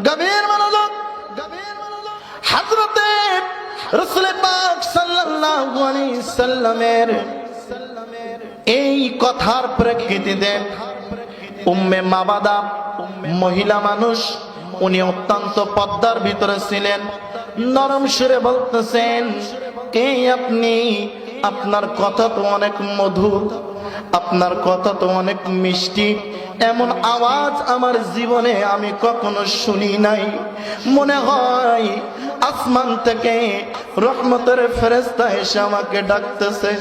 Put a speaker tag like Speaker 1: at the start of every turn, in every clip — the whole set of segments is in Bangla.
Speaker 1: গভীর মনোযোগ। হযরতে রাসূল পাক সাল্লাল্লাহু আলাইহি সাল্লামের এই কথার প্রেক্ষিতে উম্মে মাবাদা মহিলা মানুষ, উনি অত্যন্ত পর্দার ভিতরে ছিলেন। নরম সুরে বলতেছেন, কে আপনি? আপনার কথা তো অনেক মধুর, আপনার কথা তো অনেক মিষ্টি। এমন আওয়াজ আমার জীবনে আমি কখনো শুনি নাই। মনে হয় আসমান থেকে রহমতের ফেরেশতা এসে আমাকে ডাকতেছে।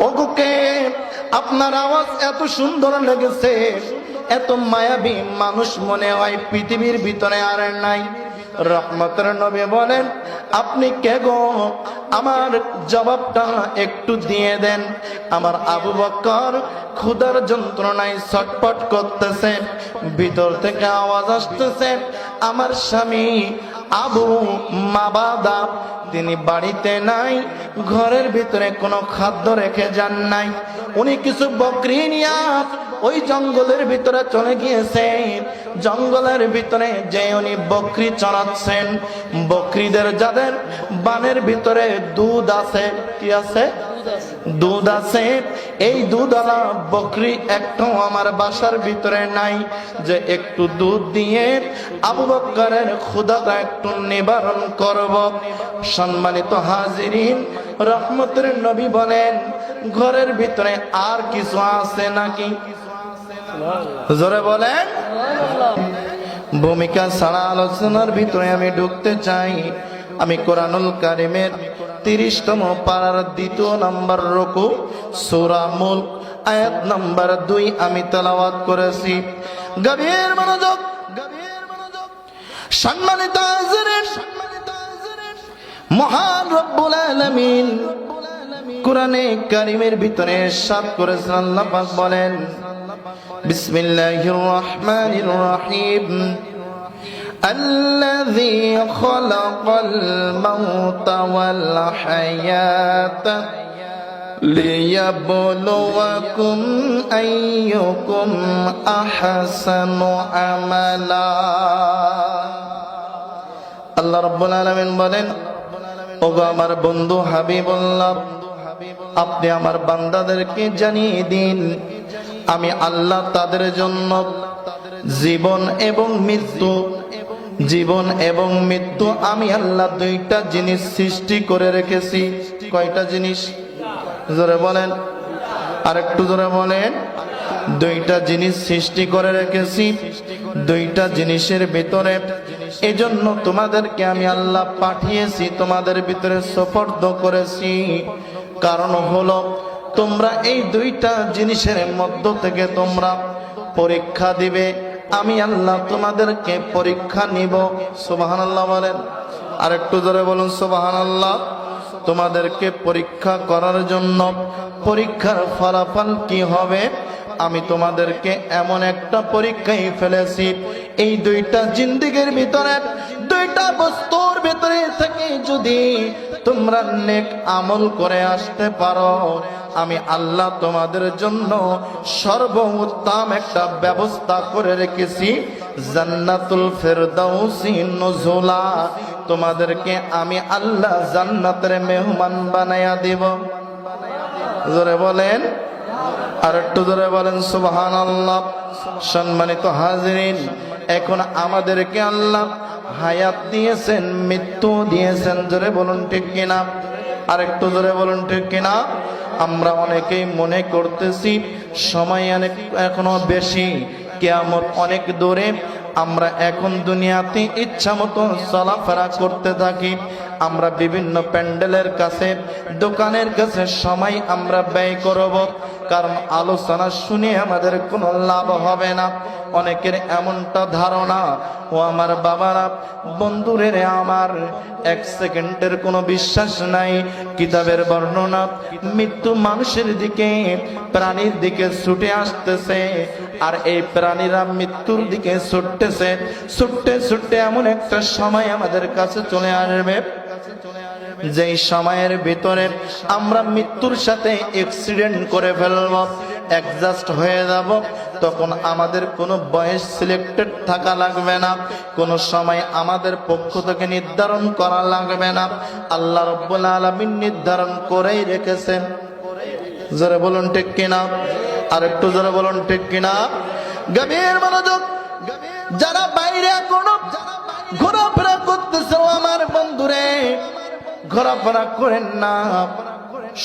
Speaker 1: ওগো কে? আপনার আওয়াজ এত সুন্দর লেগেছে, এত মায়াবী মানুষ মনে হয় পৃথিবীর ভিতরে আর নাই। রহমতের নবী বলেন, আপনি কে গো? আমার জবাবটা একটু দিয়ে দেন। আমার আবু বকর ক্ষুধার যন্ত্রণায় ছটফট করতেছে। ভিতর থেকে আওয়াজ আসতেছে, আমার স্বামী আবু মাবাদা তিনি বাড়িতে নাই, ঘরের ভিতরে কোনো খাদ্য রেখে যান নাই। উনি কিছু বকরি নিয়ে ওই জঙ্গলের ভিতরে চলে গিয়েছেন। জঙ্গলের ভিতরে যে উনি বকরি চড়াচ্ছেন, বকরিদের যাদের বানের ভিতরে দুধ আছে, কি আছে? দুধ আছে। এই দুধওয়ালা বকরি একটাও আমার বাসার ভিতরে নাই যে একটু দুধ দিয়ে আবু বকরের ক্ষুধাটা একটু নিবারণ করব। সম্মানিত হাজিরিন, রহমতের নবী বলেন, ঘরের ভিতরে আর কিছু আছে নাকি? জোরে বলেন। ভূমিকা ছাড়া আলোচনার ভিতরে আমি ঢুকতে চাই। আমি কোরআনুল কারিমের 30তম পারার 2 নম্বর রুকু সূরা মুলক আয়াত নম্বর 2 আমি তেলাওয়াত করেছি। গভীর মনোযোগ। সম্মানিত হাজিরিন, মহান রব্বুল আলামিন কোরআনে কারিমের ভিতরে ইরশাদ করেছেন, আল্লাহ পাক বলেন, বিসমিল্লাহির রহমানির রহিম, الذي خلق الموت والحياة ليبلوكم أيكم أحسن عملا। আল্লাহ রাব্বুল আলামিন বলেন, ওগো আমার বন্ধু হাবিবুল্লাহ, আপনি আমার বান্দাদেরকে জানিয়ে দিন, আমি আল্লাহ তাদের জন্য জীবন এবং মৃত্যু, জীবন এবং মৃত্যু আমি আল্লাহ 2টা জিনিস সৃষ্টি করে রেখেছি। কয়টা জিনিস? জোরে বলেন, আর একটু জোরে বলেন। 2টা জিনিস সৃষ্টি করে রেখেছি। 2টা জিনিসের ভিতরে এজন্য তোমাদেরকে আমি আল্লাহ পাঠিয়েছি, তোমাদের ভিতরে সুপর্দ করেছি। কারণ হলো তোমরা এই 2টা জিনিসের মধ্য থেকে তোমরা পরীক্ষা দিবে। আমি আল্লাহ তোমাদেরকে পরীক্ষা নিব। সুবহানাল্লাহ বলেন, আর একটু জোরে বলুন সুবহানাল্লাহ। তোমাদেরকে পরীক্ষা করার জন্য, পরীক্ষার ফলাফল কি হবে, আমি তোমাদেরকে এমন একটা পরীক্ষায় ফেলেছি। এই 2টা জিন্দেগির ভিতরে, 2টা বস্তুর ভিতরে থেকে যদি তোমরা নেক আমল করে আসতে পারো, আমি আল্লাহ তোমাদের জন্য সর্বোত্তম একটা ব্যবস্থা করে রেখেছি, জান্নাতুল ফেরদাউসি নুজুলা। তোমাদেরকে আমি আল্লাহ জান্নাতের মেহমান বানায়া দেব। জোরে বলেন, আর একটু জোরে বলেন সুবহানাল্লাহ। সম্মানিত হাজিরিন, এখন আমাদেরকে আল্লাহ হায়াত দিয়েছেন, মৃত্যু দিয়েছেন। জোরে বলুন ঠিক কিনা? আর একটু জোরে বলুন ঠিক কিনা? আমরা অনেকেই মনে করতেছি সময় অনেক এখনো বেশি, কিয়ামত অনেক দূরে। আমরা এখন দুনিয়াতে ইচ্ছা মতো চলাফেরা করতে থাকি। আমরা বিভিন্ন প্যান্ডেলের কাছে, দোকানের কাছে সময় আমরা ব্যয় করব, কারণ আলোচনা শুনে আমাদের কোনো লাভ হবে না। অনেকের এমনটা ধারণা। ও আমার বাবারা, বন্ধুরে আমার, 1 সেকেন্ডের কোনো বিশ্বাস নাই। কিতাবের বর্ণনা, মৃত্যু মানুষের দিকে, প্রাণীর দিকে ছুটে আসতেছে, আর এই প্রাণীরা মৃত্যুর দিকে ছুটতেছে। ছুটতে ছুটতে এমন একটা সময় আমাদের কাছে চলে আসবে, যেই সময়ের ভিতরে আমরা মৃত্যুর সাথে অ্যাক্সিডেন্ট করে ফেলব। অ্যাডজাস্ট হয়ে যাব, তখন আমাদের কোনো বয়স সিলেক্টেড থাকা লাগবে না, কোনো সময় আমাদের পক্ষ থেকে নির্ধারণ করা লাগবে না। আল্লাহ রাব্বুল আলামিন নির্ধারণ করেই রেখেছেন। জোরে বলুন ঠিক কিনা? আর একটু জোরে বলুন ঠিক কিনা? গভীর মনোযোগ। যারা বাইরে কোনো ঘোরাফেরা করতেছে আমার বন্ধুরে, ঘোরাফেরা করেন না,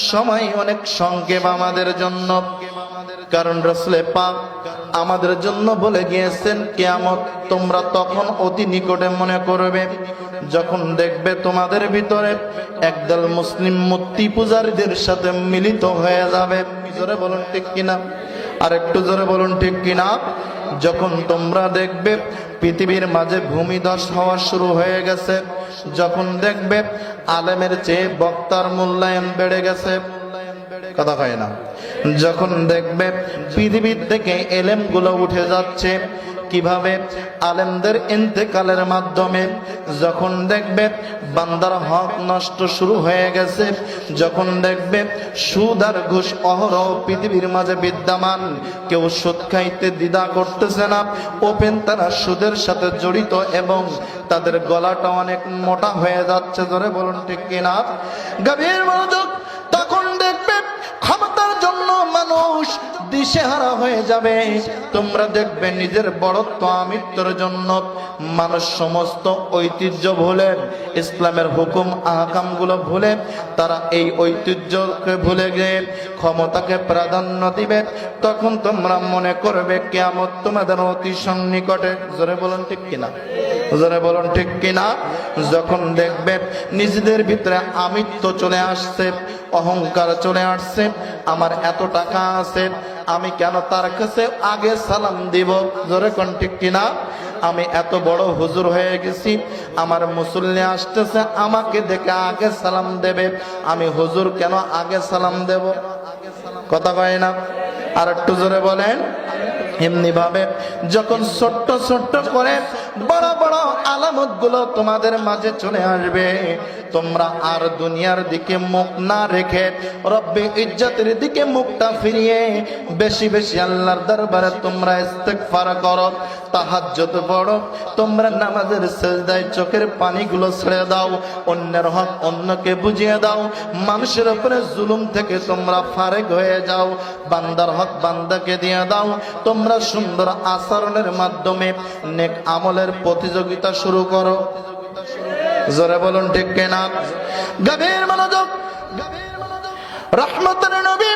Speaker 1: সময় অনেক সংক্ষেপ আমাদের জন্য। কারণ রাসূল পাক আমাদের জন্য বলে গিয়েছেন, কিয়ামত তোমরা তখন অতি নিকটে মনে করবে যখন দেখবে তোমাদের ভিতরে একদল মুসলিম মূর্তি পূজারীদের সাথে মিলিত হয়ে যাবে। জোরে বলুন ঠিক কিনা? আর একটু জোরে বলুন ঠিক কিনা? যখন তোমরা দেখবে পৃথিবীর মাঝে ভূমিধস হওয়া শুরু হয়ে গেছে, যখন দেখবে আলেমের চেয়ে বক্তার মূল্যায়ন বেড়ে গেছে, কথা কয় না, যখন দেখবে পৃথিবীর থেকে এলেম গুলো উঠে যাচ্ছে, কিভাবে আলেমদের ইন্তেকালের মাধ্যমে, যখন দেখবে বান্দার হক নষ্ট শুরু হয়ে গেছে, যখন দেখবে সুদ আর ঘুষ অহরহ পৃথিবীর মাঝে বিদ্যমান, কেউ সুদ খাইতে দ্বিধা করতেছে না, ওপেন তারা সুদের সাথে জড়িত এবং তাদের গলাটা অনেক মোটা হয়ে যাচ্ছে। ধরে বলুন ঠিক কিনা? গভীর মনোযোগ। তখন দেখবে ক্ষমতার জন্য মানুষ দিশেহারা হয়ে যাবে। তোমরা দেখবে নিজের বড়ত্ব আমিত্বর জন্য মানুষ সমস্ত ঐতিহ্য ভুলে, ইসলামের হুকুম আহকাম গুলো ভুলে, তারা এই ঐতিহ্যকে ভুলে গিয়ে ক্ষমতাকে প্রাধান্য দিবে। তখন তোমরা মনে করবে কিয়ামত তোমাদের অতি সন্নিকটে। জোরে বলুন ঠিক কিনা? জোরে বলুন ঠিক কিনা? যখন দেখবে নিজেদের ভিতরে আমিত্ব চলে আসছে, অহংকার চলে আসছে, আমার এত টাকা আছে, আমি কেন তার কাছে আগে সালাম দিব? জোরে কোন ঠিক কিনা? আমি এত বড় হুজুর হয়ে গেছি, আমার মুসল্লি আসতেছে, আমাকে দেখে আগে সালাম দেবে, আমি হুজুর কেন আগে সালাম দেব? কথা কয় না? আর একটু জোরে বলেন। এমনি ভাবে যখন ছোট্ট ছোট্ট করে বড় বড় আলামত গুলো তোমাদের মাঝে চলে আসবে, তোমরা আর দুনিয়ার দিকে মুখ না রেখে রব্বে ইজ্জতের দিকে মুখটা ফিরিয়ে বেশি বেশি আল্লাহর দরবারে তোমরা ইস্তেগফার করো, তাহাজ্জুদ পড়ো, তোমরা নামাজের সিজদায় চোখের পানিগুলো ছেড়ে দাও, অন্যের হক অন্যকে বুঝিয়ে দাও, মানুষের উপরে জুলুম থেকে তোমরা ফারেক হয়ে যাও, বান্দার হক বান্দাকে দিয়ে দাও। তোমরা সুন্দর আচরণের মাধ্যমে নেক আমলের প্রতিযোগিতা শুরু করো। জোরে বলুন ঠিক কিনা? গভীর মনোযোগ। রহমতের নবী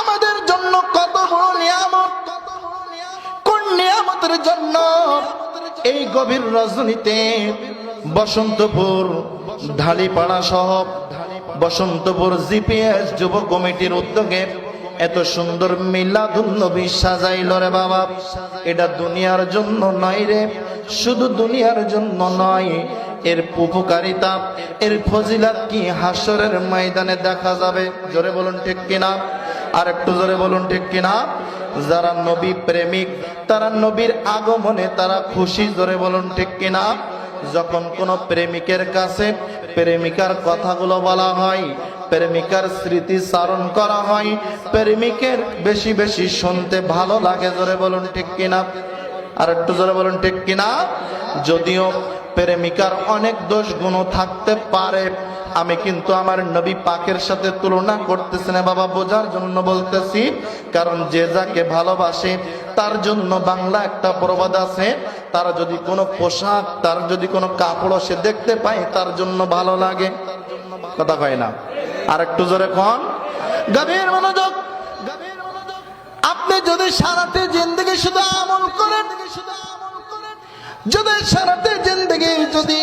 Speaker 1: আমাদের জন্য কত বড় নিয়ামত, কোন নিয়ামতের জন্য এই গভীর রজনীতে বসন্তপুর ঢালিপাড়া সহ বসন্তপুর জিপিএস যুব কমিটির উদ্যোগে এত সুন্দর মিলাদুন নবী সাজাইল রে বাবা। এটা দুনিয়ার জন্য নয় রে, শুধু দুনিয়ার জন্য নয়, এর উপকারিতা, এর ফজিলাত কি হাসরের ময়দানে দেখা যাবে। জোরে বলুন ঠিক কিনা? আর একটু জোরে বলুন ঠিক কিনা? যারা নবী প্রেমিক তারা নবীর আগমনে তারা খুশি। জোরে বলুন ঠিক কিনা? যখন কোন প্রেমিকের কাছে প্রেমিকার কথাগুলো বলা হয়, প্রেমিকার স্মৃতি চারণ করা হয়, প্রেমিকের বেশি বেশি শুনতে ভালো লাগে। জোরে বলুন ঠিক কিনা? আর একটু জোরে বলুন ঠিক কিনা? যদিও প্রেমিকার অনেক দোষ গুণ থাকতে পারে, আমি কিন্তু আমার নবী পাকের সাথে তুলনা করতেছি না বাবা, বোঝার জন্য বলতেছি। কারণ যে যাকে ভালোবাসে তার জন্য বাংলা একটা প্রবাদ আছে, তার যদি কোনো পোশাক, তার যদি কোনো কাপড় সে দেখতে পায় তার জন্য ভালো লাগে। কথা কয় না? আর একটু জোরে কোন? গভীর মনোযোগ। আপনি যদি সারাতে জিন্দগি শুধু আমল করেন, যদি সারাতে জিন্দগি যদি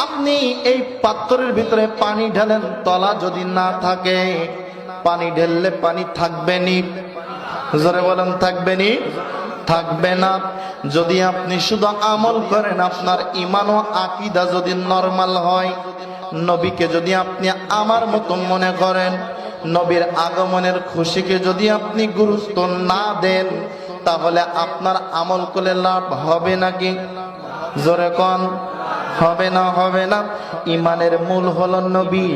Speaker 1: আপনি এই পাত্রের ভিতরে পানি ঢালেন, তলা যদি না থাকে, পানি ঢেললে পানি থাকবে নি? জোরে বলেন থাকবে নি? থাকবে না। যদি আপনি শুধু আমল করেন, আপনার ঈমান ও আকীদা যদি নরমাল হয়, নবীকে যদি আপনি আমার মতো মনে করেন, নবীর আগমনের খুশিকে যদি আপনি গুরুত্ব না দেন, তাহলে আপনার আমল করলে লাভ হবে নাকি? জোরে কোন? হবে না, হবে না। ইমানের মূল হলো নবী,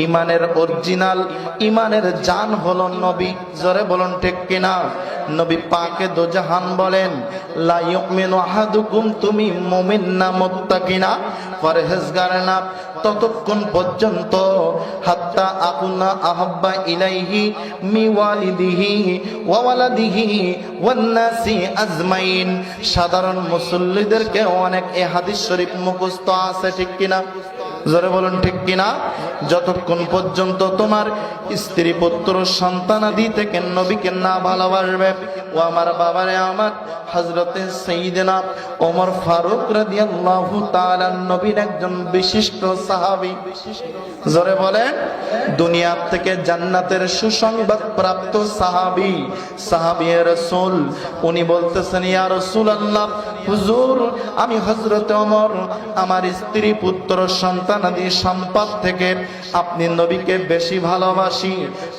Speaker 1: ইমানের অরিজিনাল, ইমানের জান হলো নবী। জোরে বলুন ঠিক কিনা? নবী পাকে দো জাহান বলেন, লা ইউমিনু আহাদুকুম, তুমি মুমিন না মুত্তাকি না, পরহেজগার না, ততক্ষণ পর্যন্ত হাত্তা আকুনা আহাব্বা ইলাইহি মি ওয়ালিদিহি ওয়া ওয়ালাদিহি ওয়ান নাসি আজমাইন। সাধারণ মুসল্লিদেরকে অনেক এই হাদিস শরীফ মুখস্থ আছে, ঠিক কিনা? জোরে বলুন ঠিক কিনা? যতক্ষণ পর্যন্ত তোমার স্ত্রী পুত্র সন্তানাদি থেকে নবীকে না ভালোবাসবে। ও আমার বাবারে, আমার হযরতে সাইয়েদনা ওমর ফারুক রাদিয়াল্লাহু তাআলা নবীর একজন বিশিষ্ট সাহাবী। জোরে বলেন, দুনিয়া থেকে জান্নাতের সুসংবাদ প্রাপ্ত সাহাবী, সাহাবী রাসূল। উনি বলতেছেন, ইয়া রাসূলুল্লাহ, হুজুর, আমি হযরতে ওমর আমার স্ত্রী পুত্র সন্তানাদি সম্পদ থেকে আপনি নবীকে বেশি ভালোবাসি।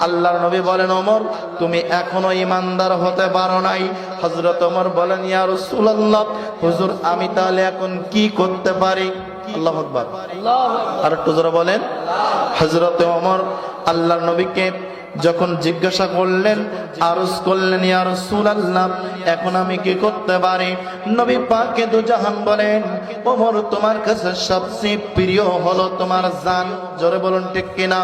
Speaker 1: আল্লাহর নবী বলেন, ওমর, তুমি এখনো ঈমানদার হতে পারো নাই। হযরত ওমর বলেন, ইয়া রাসূলুল্লাহ, হুজুর, আমি তাহলে এখন কি করতে পারি? আল্লাহু আকবার। আর একটু জোরে বলেন। হযরত ওমর আল্লাহর নবীকে যখন জিজ্ঞাসা করলেন, আরজ করলেন, ইয়া রাসূলুল্লাহ, এখন আমি কি করতে পারি? নবী পাকে দু জাহান বলেন, ওমর, তোমার কাছে সবচেয়ে প্রিয় হলো তোমার জান। জোরে বলুন ঠিক কিনা?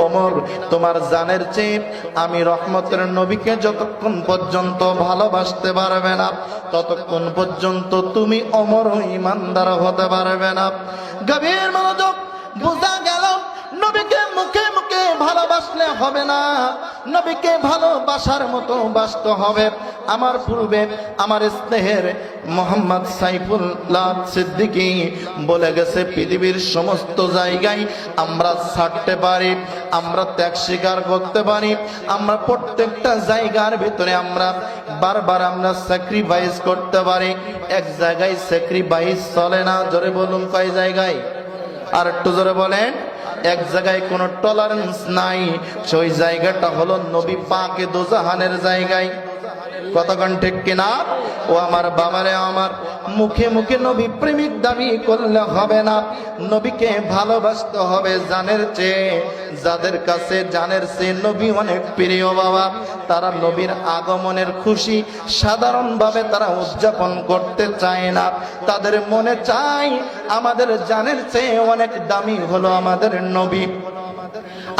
Speaker 1: ওমর, তোমার জানের চেয়ে আমি রহমতের নবীকে যতক্ষণ পর্যন্ত ভালোবাসতে পারবে না, ততক্ষণ পর্যন্ত তুমি ওমর ঈমানদার হতে পারবে না। গভীর মনোযোগ। বোঝা গেল নবীকে মুখে মুখে ভালোবাসলে হবে না, নবীকে ভালোবাসার মতো বাসতে হবে। আমার পূর্বে আমার স্নেহের মোহাম্মদ সাইফুল্লাহ সিদ্দিকী বলে গেছে, পৃথিবীর সমস্ত জায়গায় আমরা ছাড়তে পারি, আমরা ত্যাগ স্বীকার করতে পারি, আমরা প্রত্যেকটা জায়গার ভিতরে আমরা বারবার আমরা স্যাক্রিফাইস করতে পারি। এক জায়গায় স্যাক্রিফাইস চলে না। জোরে বলুন, কয় জায়গায়? আর একটু জোরে বলেন। এক জায়গায় কোনো টলারেন্স নাই, সেই জায়গাটা হলো নবী পাকে দো জাহানের জায়গায়। কতক্ষণ ঠিক কিনা? ও আমার বাবারে, আমার মুখে মুখে নবী প্রেমিক দাবি করলে হবে না, নবীকে ভালোবাসতে হবে জানের চেয়ে। যাদের কাছে জানের চেয়ে নবী অনেক প্রিয় বাবা, তারা নবীর আগমনের খুশি সাধারণভাবে তারা উদযাপন করতে চায় না। তাদের মনে চায় আমাদের জানের চেয়ে অনেক দামি হলো আমাদের নবী।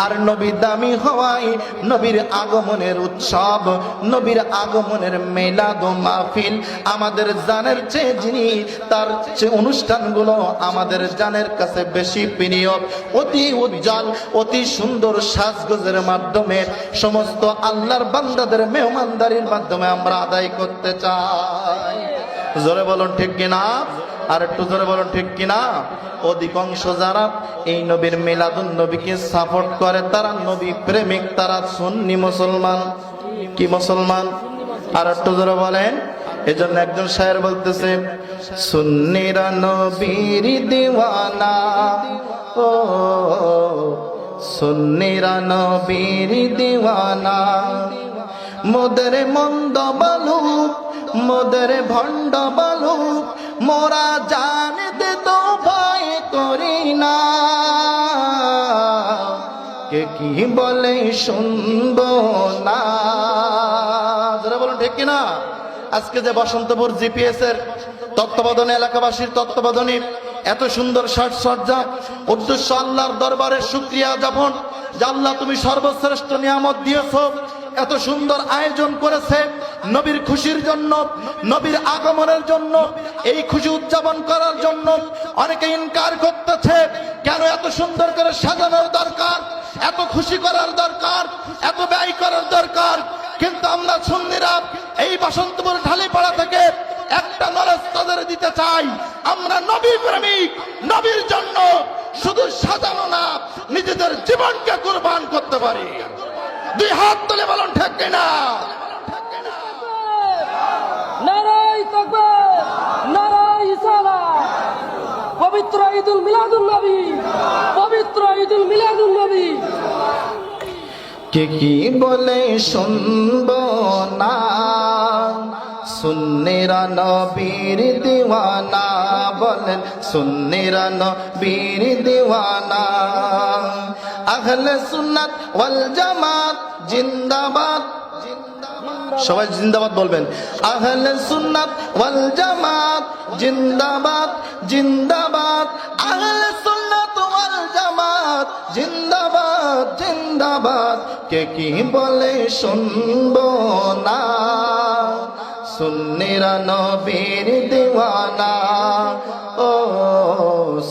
Speaker 1: আর নবী দামি হওয়ায় নবীর আগমনের উৎসব, নবীর আগমনের মিলাদ ও মাহফিল আমাদের জানের চেয়ে যিনি, তার যে অনুষ্ঠানগুলো আমাদের জানের কাছে বেশি প্রিয়। অতি উজ্জ্বল, অতি সুন্দর সাজগোজের মাধ্যমে সমস্ত আল্লাহর বান্দাদের মেহমানদারির মাধ্যমে আমরা আদায় করতে চাই। জোরে বলুন ঠিক কিনা? আর একটু জোরে বলুন ঠিক কিনা? অধিকাংশ যারা এই নবীর মিলাদুন নবীকে সাপোর্ট করে তারা নবী প্রেমিক, তারা সুন্নি মুসলমান। কি মুসলমান? আর একটু জোরে বলেন। এজন্য একজন শায়ের বলতেছে, সুন্নিরা নবীর দিওয়ানা, ও সুন্নিরা নবীর দিওয়ানা, মোদের মন্দ বালুক, মোদের ভণ্ড বালুক, মোরা জানতে তো ভয় করি না, কে কি বলে শুনবো না। যারা বলুন ঠিক কিনা? আজকে যে বসন্তপুর জিপিএস এর তত্ত্বাবধানে, এলাকাবাসীর তত্ত্বাবধানে এত সুন্দর সাজসজ্জা, উদ্দেশ্য আল্লাহর দরবারে শুকরিয়া জ্ঞাপন যে আল্লাহ তুমি সর্বশ্রেষ্ঠ নিয়ামত দিয়েছো। এত সুন্দর আয়োজন করেছে নবীর খুশির জন্য, নবীর আগমনের জন্য, এই খুশি উদযাপন করার জন্য। অনেকে ইনকার করতেছে, কেন এত সুন্দর করে সাজানোর দরকার, এত খুশি করার দরকার, এত ব্যয় করার দরকার। কিন্তু আমরা সুন্নিরা এই বসন্তপুর ঢালিপাড়া থেকে একটা নলেজ তাদের দিতে চাই, আমরা নবী প্রেমিক। নবীর জন্য শুধু সাজানো না, নিজেদের জীবনকে কুরবান করতে পারি। দুই হাত তুলে বলুন ঠিক কিনা?
Speaker 2: নারায়ে তাকবীর, নারায়ে রিসালাত। পবিত্র ঈদুল মিলাদুন নবী, পবিত্র ঈদুল মিলাদুন নবী।
Speaker 1: কে কি বলে শুনবো না, সুন্নিরা নবীর দিওয়ানা, বলেন সুন্নিরা নবীর দিওয়ানা। আহলে সুন্নাত ওয়াল জামাত জিন্দাবাদ, সবাই জিন্দাবাদ বলবেন। আহলে সুন্নাত ওয়াল জামাত জিন্দাবাদ, জিন্দাবাদ। আহলে সুন্নাত ওয়াল জামাত জিন্দাবাদ, জিন্দাবাদ। কে কি বলে শুনবো না, সুন্নিরা নবীর দিওয়ানা। ও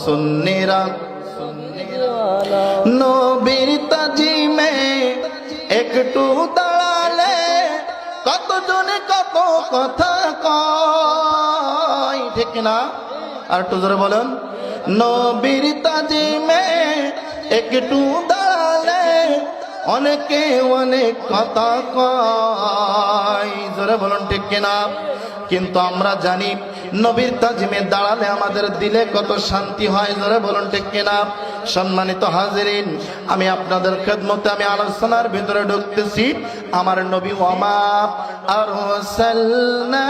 Speaker 1: সুন্নিরা নবীর তাজিমে একটু দাঁড়ালে কতজনে কত কথা কয়, ঠিক না? আর একটু জোরে বলেন। নবীর তাজিমে একটু দাঁড়ালে অনেকে অনেক কথা কয়, জোরে বলুন ঠিক কিনা? কিন্তু আমরা জানি নবীর তাজিমে দাঁড়ালে আমাদের দিলে কত শান্তি হয়, জোরে বলুন ঠিক কিনা? সম্মানিত হাজিরিন, আমি আপনাদের খেদমতে আমি আলোচনার ভিতরে ঢুকতেছি। আমার নবী ওয়ামা আরসালনাকা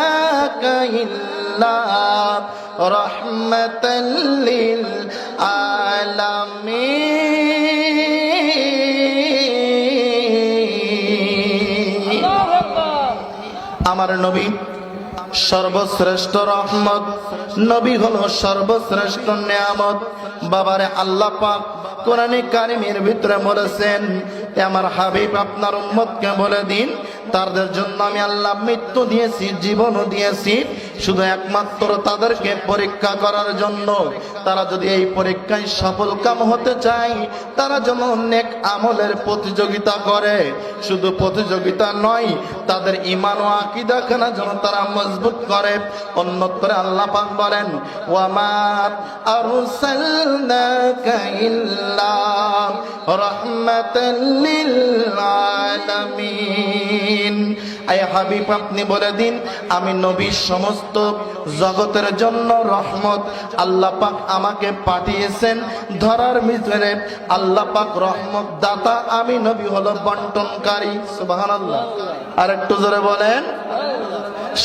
Speaker 1: ইল্লা রাহমাতাল লিল আলামিন। আমার নবী সর্বশ্রেষ্ঠ রহমত, নবী হলো সর্বশ্রেষ্ঠ নিয়ামত। বাবারে আল্লাহ পাক কোরআনে কারিমের ভিতরে বলেছেন, আমার হাবিব আপনার উম্মতকে বলে দিন, তাদের জন্য আমি আল্লাহ মৃত্যু দিয়েছি, জীবনও দিয়েছি, শুধু একমাত্র তাদেরকে পরীক্ষা করার জন্য। তারা যদি এই পরীক্ষায় সফল কাম হতে চায়, তারা যেন নেক আমলের প্রতিযোগিতা করে। শুধু প্রতিযোগিতা নয়, তাদের ঈমান ও আকীদা খানা যেন তারা মজবুত করে। অন্যত্রে আল্লাহ পাক বলেন, ওয়ামা আরসালনাকা ইল্লা রাহমাতাল লিল আলামিন। আয় হাবিব আপনি বলে দিন, আমি নবী সমস্ত জগতের জন্য রহমত। আল্লাহ পাক আমাকে পাঠিয়েছেন ধরার ভিতরে। আল্লাহ পাক রহমত দাতা, আমি নবী হলো বন্টনকারী। সুবহানাল্লাহ। আর একটু জোরে বলেন।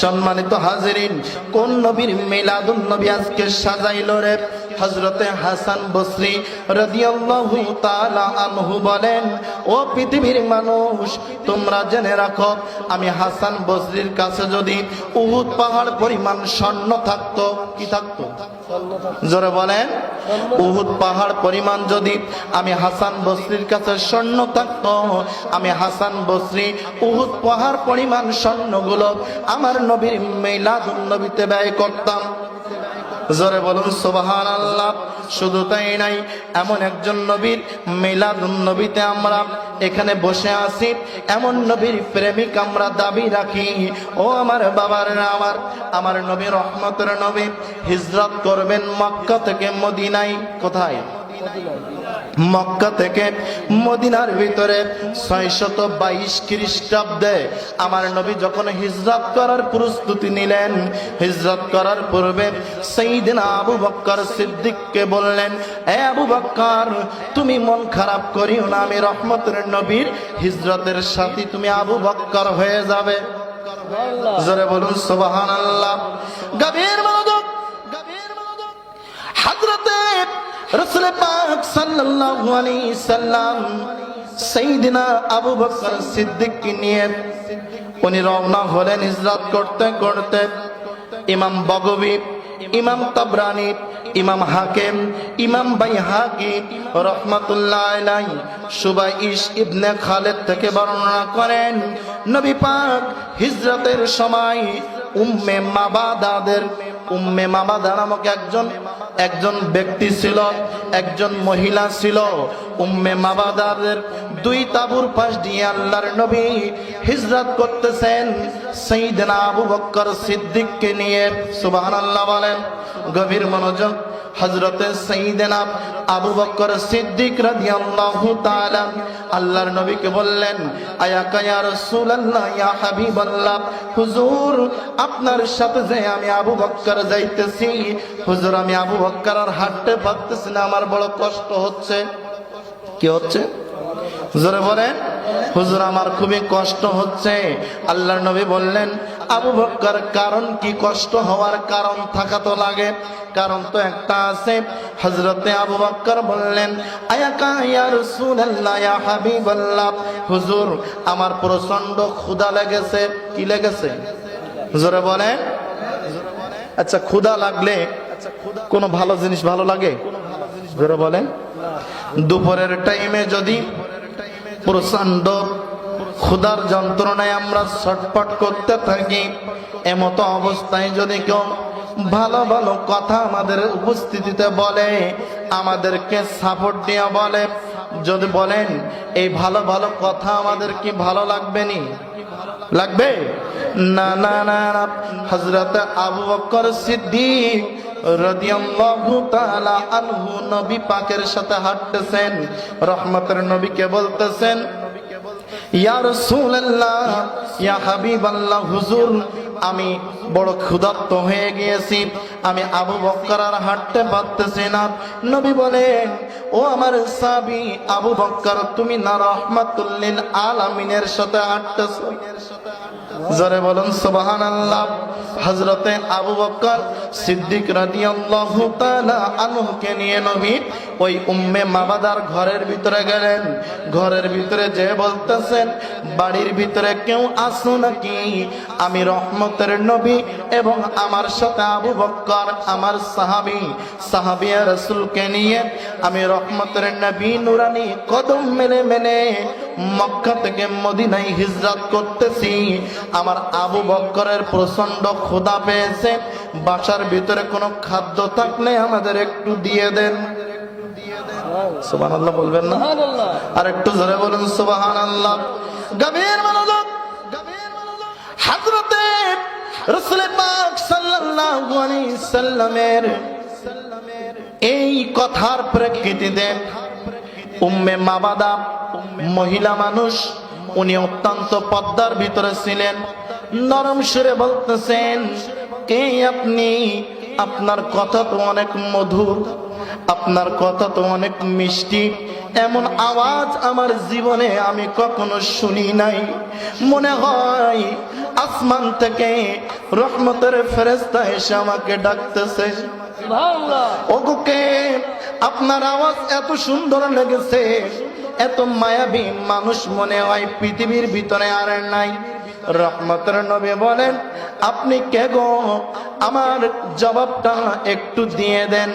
Speaker 1: সম্মানিত হাজিরিন, কোন নবীর মিলাদুন নবী আজকে সাজাইলো রে? হযরতে হাসান বসরি রাদিয়াল্লাহু তাআলা আনহু বলেন, ও পৃথিবীর মানুষ, তোমরা জেনে রাখো, আমি হাসান বসরির কাছে যদি উহুদ পাহাড় পরিমাণ স্বর্ণ থাকতো, কি থাকতো? জোরে বলেন। উহুদ পাহাড় পরিমাণ যদি আমি হাসান বসরির কাছে স্বর্ণ থাকতো, আমি হাসান বসরি উহুদ পাহাড় পরিমাণ স্বর্ণগুলো আমার নবীর মিলাদুন নবীতে ব্যয় করতাম। জোরে বলুন সুবহানাল্লাহ। শুধু তাই নাই, এমন একজন নবীর মিলাদুন নবীতে আমরা এখানে বসে আছি, এমন নবীর প্রেমিক আমরা দাবি রাখি। ও আমার বাবারা, আমার নবী রহমতের নবী হিজরত করবেন মক্কা থেকে মদিনায়। কোথায়? মক্কা থেকে মদিনার ভিতরে 622 খ্রিস্টাব্দে আমার নবী যখন হিজরত করার প্রস্তুতি নিলেন, হিজরত করার পূর্বে সাইয়েদনা আবু বকর সিদ্দিককে বললেন, এ আবু বকর, তুমি মন খারাপ করিও না, আমি রহমতের নবীর হিজরতের সাথী, তুমি আবু বকর হয়ে যাবে। জোরে বলুন সুবহানাল্লাহ। গভীর মনোযোগ। হযরতে রাসূল পাক সাল্লাল্লাহু আলাইহি সাল্লাম সাইয়েদনা আবু বকর সিদ্দিককে নিয়ে উনি রওনা হলেন হিজরত করতে করতে। ইমাম বগবী, ইমাম তাবরানী, ইমাম হাকিম, ইমাম বাইহাকি রাহমাতুল্লাহ আলাইহি সুবাইশ ইবনে খালিদ থেকে বর্ণনা করেন, নবী পাক হিজরতের সময় উম্মে মাবাদা নামক একজন ব্যক্তি ছিল, একজন মহিলা ছিল। উম্মে মাবাদাদের দুই তাবুর পাশ দিয়ে আল্লাহর নবী হিজরত করতেছেন সাইয়েদনা আবু বকর সিদ্দিককে নিয়ে। সুবহানাল্লাহ বলেন। গভীর মনোযোগ। হযরতে সাইয়েদনা আবু বকর সিদ্দিক রাদিয়াল্লাহু তাআলা আল্লাহর নবীকে বললেন, আয়াকা ইয়া রাসূলুল্লাহ, ইয়া হাবিবাল্লাহ, হুজুর আপনার সাথে যে আমি আবু বকর যাইতেছি, হুজুর আমি আবু বকর আর হাঁটতে পারতেছি না, আমার বড় কষ্ট হচ্ছে। কি হচ্ছে? জোরে বলেন। হুজুর আমার খুবই কষ্ট হচ্ছে। আল্লাহর নবী বললেন, আবু বকর কারণ কি, কষ্ট হওয়ার কারণ থাকা তো লাগে, কারণ তো একটা আছে। হযরতে আবু বকর বললেন, আয়াকা ইয়া রাসূলুল্লাহ ইয়া হাবিবাল্লাহ, হুজুর আমার প্রচন্ড ক্ষুধা লেগেছে। কি লেগেছে জোরে বলেন? আচ্ছা ক্ষুধা লাগলে কোনো ভালো জিনিস ভালো লাগে? জোরে বলেন। দুপুরের টাইমে যদি প্রচন্ড ক্ষুধার যন্ত্রণায় আমরা ছটফট করতে থাকি, এমতো অবস্থায় যদি কেউ ভালো ভালো কথা আমাদের উপস্থিতিতে বলে, আমাদেরকে সাপোর্ট দিয়ে বলে, যদি বলেন এই ভালো ভালো কথা আমাদের কি ভালো লাগবে নি? লাগবে না না না। হযরত আবু বকর সিদ্দিক রাদিয়াল্লাহু তাআলা আনহু নবী পাকের সাথে হাঁটতেছেন, রহমতের নবীকে বলতেছেন, ইয়া রাসূলুল্লাহ ইয়া হাবিবাল্লাহ, হুজুর আমি বড় ক্ষুধার্ত হয়ে গিয়েছি, আমি আবু বকর আর হাঁটতে পারতেছি না। নবী বলেন, ও আমার সাহাবী আবু বকর, তুমি না রাহমাতুল লিল আলামিনের সাথে হাঁটতেছো? জোরে বলুন সুবহানাল্লাহ। হযরতে আবু বকর সিদ্দিক রাদিয়াল্লাহু তাআলা আনহুকে নিয়ে নবী ওই উম্মে মাবাদার ঘরের ভিতরে গেলেন। ঘরের ভিতরে যে বলতেছেন, বাড়ির ভিতরে কেউ আসো নাকি? আমি রহমতের নবী এবং আমার সাথে আবু বকর আমার সাহাবিয়া রাসূলকে নিয়ে আমি রহমতের নবী নুরানি কদম মেলে মেলে মক্কা থেকে মদিনায় হিজরত করতেছি। আমার আবু বকরের প্রচন্ড ক্ষুধা পেয়েছে, বাসার ভিতরে কোনো খাদ্য থাকলে আমাদের একটু দিয়ে দেন। সুবহানাল্লাহ বলবেন না? আর একটু জোরে বলুন সুবহানাল্লাহ। গভীর মনোযোগ। হযরতে রাসূল পাক সাল্লাল্লাহু আলাইহি সাল্লামের এই কথার প্রেক্ষিতে উম্মে মাবাদা মহিলা মানুষ, উনি অত্যন্ত পদ্মার ভিতরে ছিলেন, নরম সুরে বলতেছেন, কে আপনি? আপনার কথা তো অনেক মধুর, আপনার কথা তো অনেক মিষ্টি, এমন আওয়াজ আমার জীবনে আমি কখনো শুনি নাই। মনে হয় আসমান থেকে রহমতের ফেরেশতা এসে আমাকে ডাকতেছে। ওগোকে আপনার আওয়াজ এত সুন্দর লেগেছে, এত মায়াবী মানুষ মনে হয় পৃথিবীর ভিতরে আর নাই। রহমতের নবী বলেন, আপনি কে গো? আমার জবাবটা একটু দিয়ে দেন।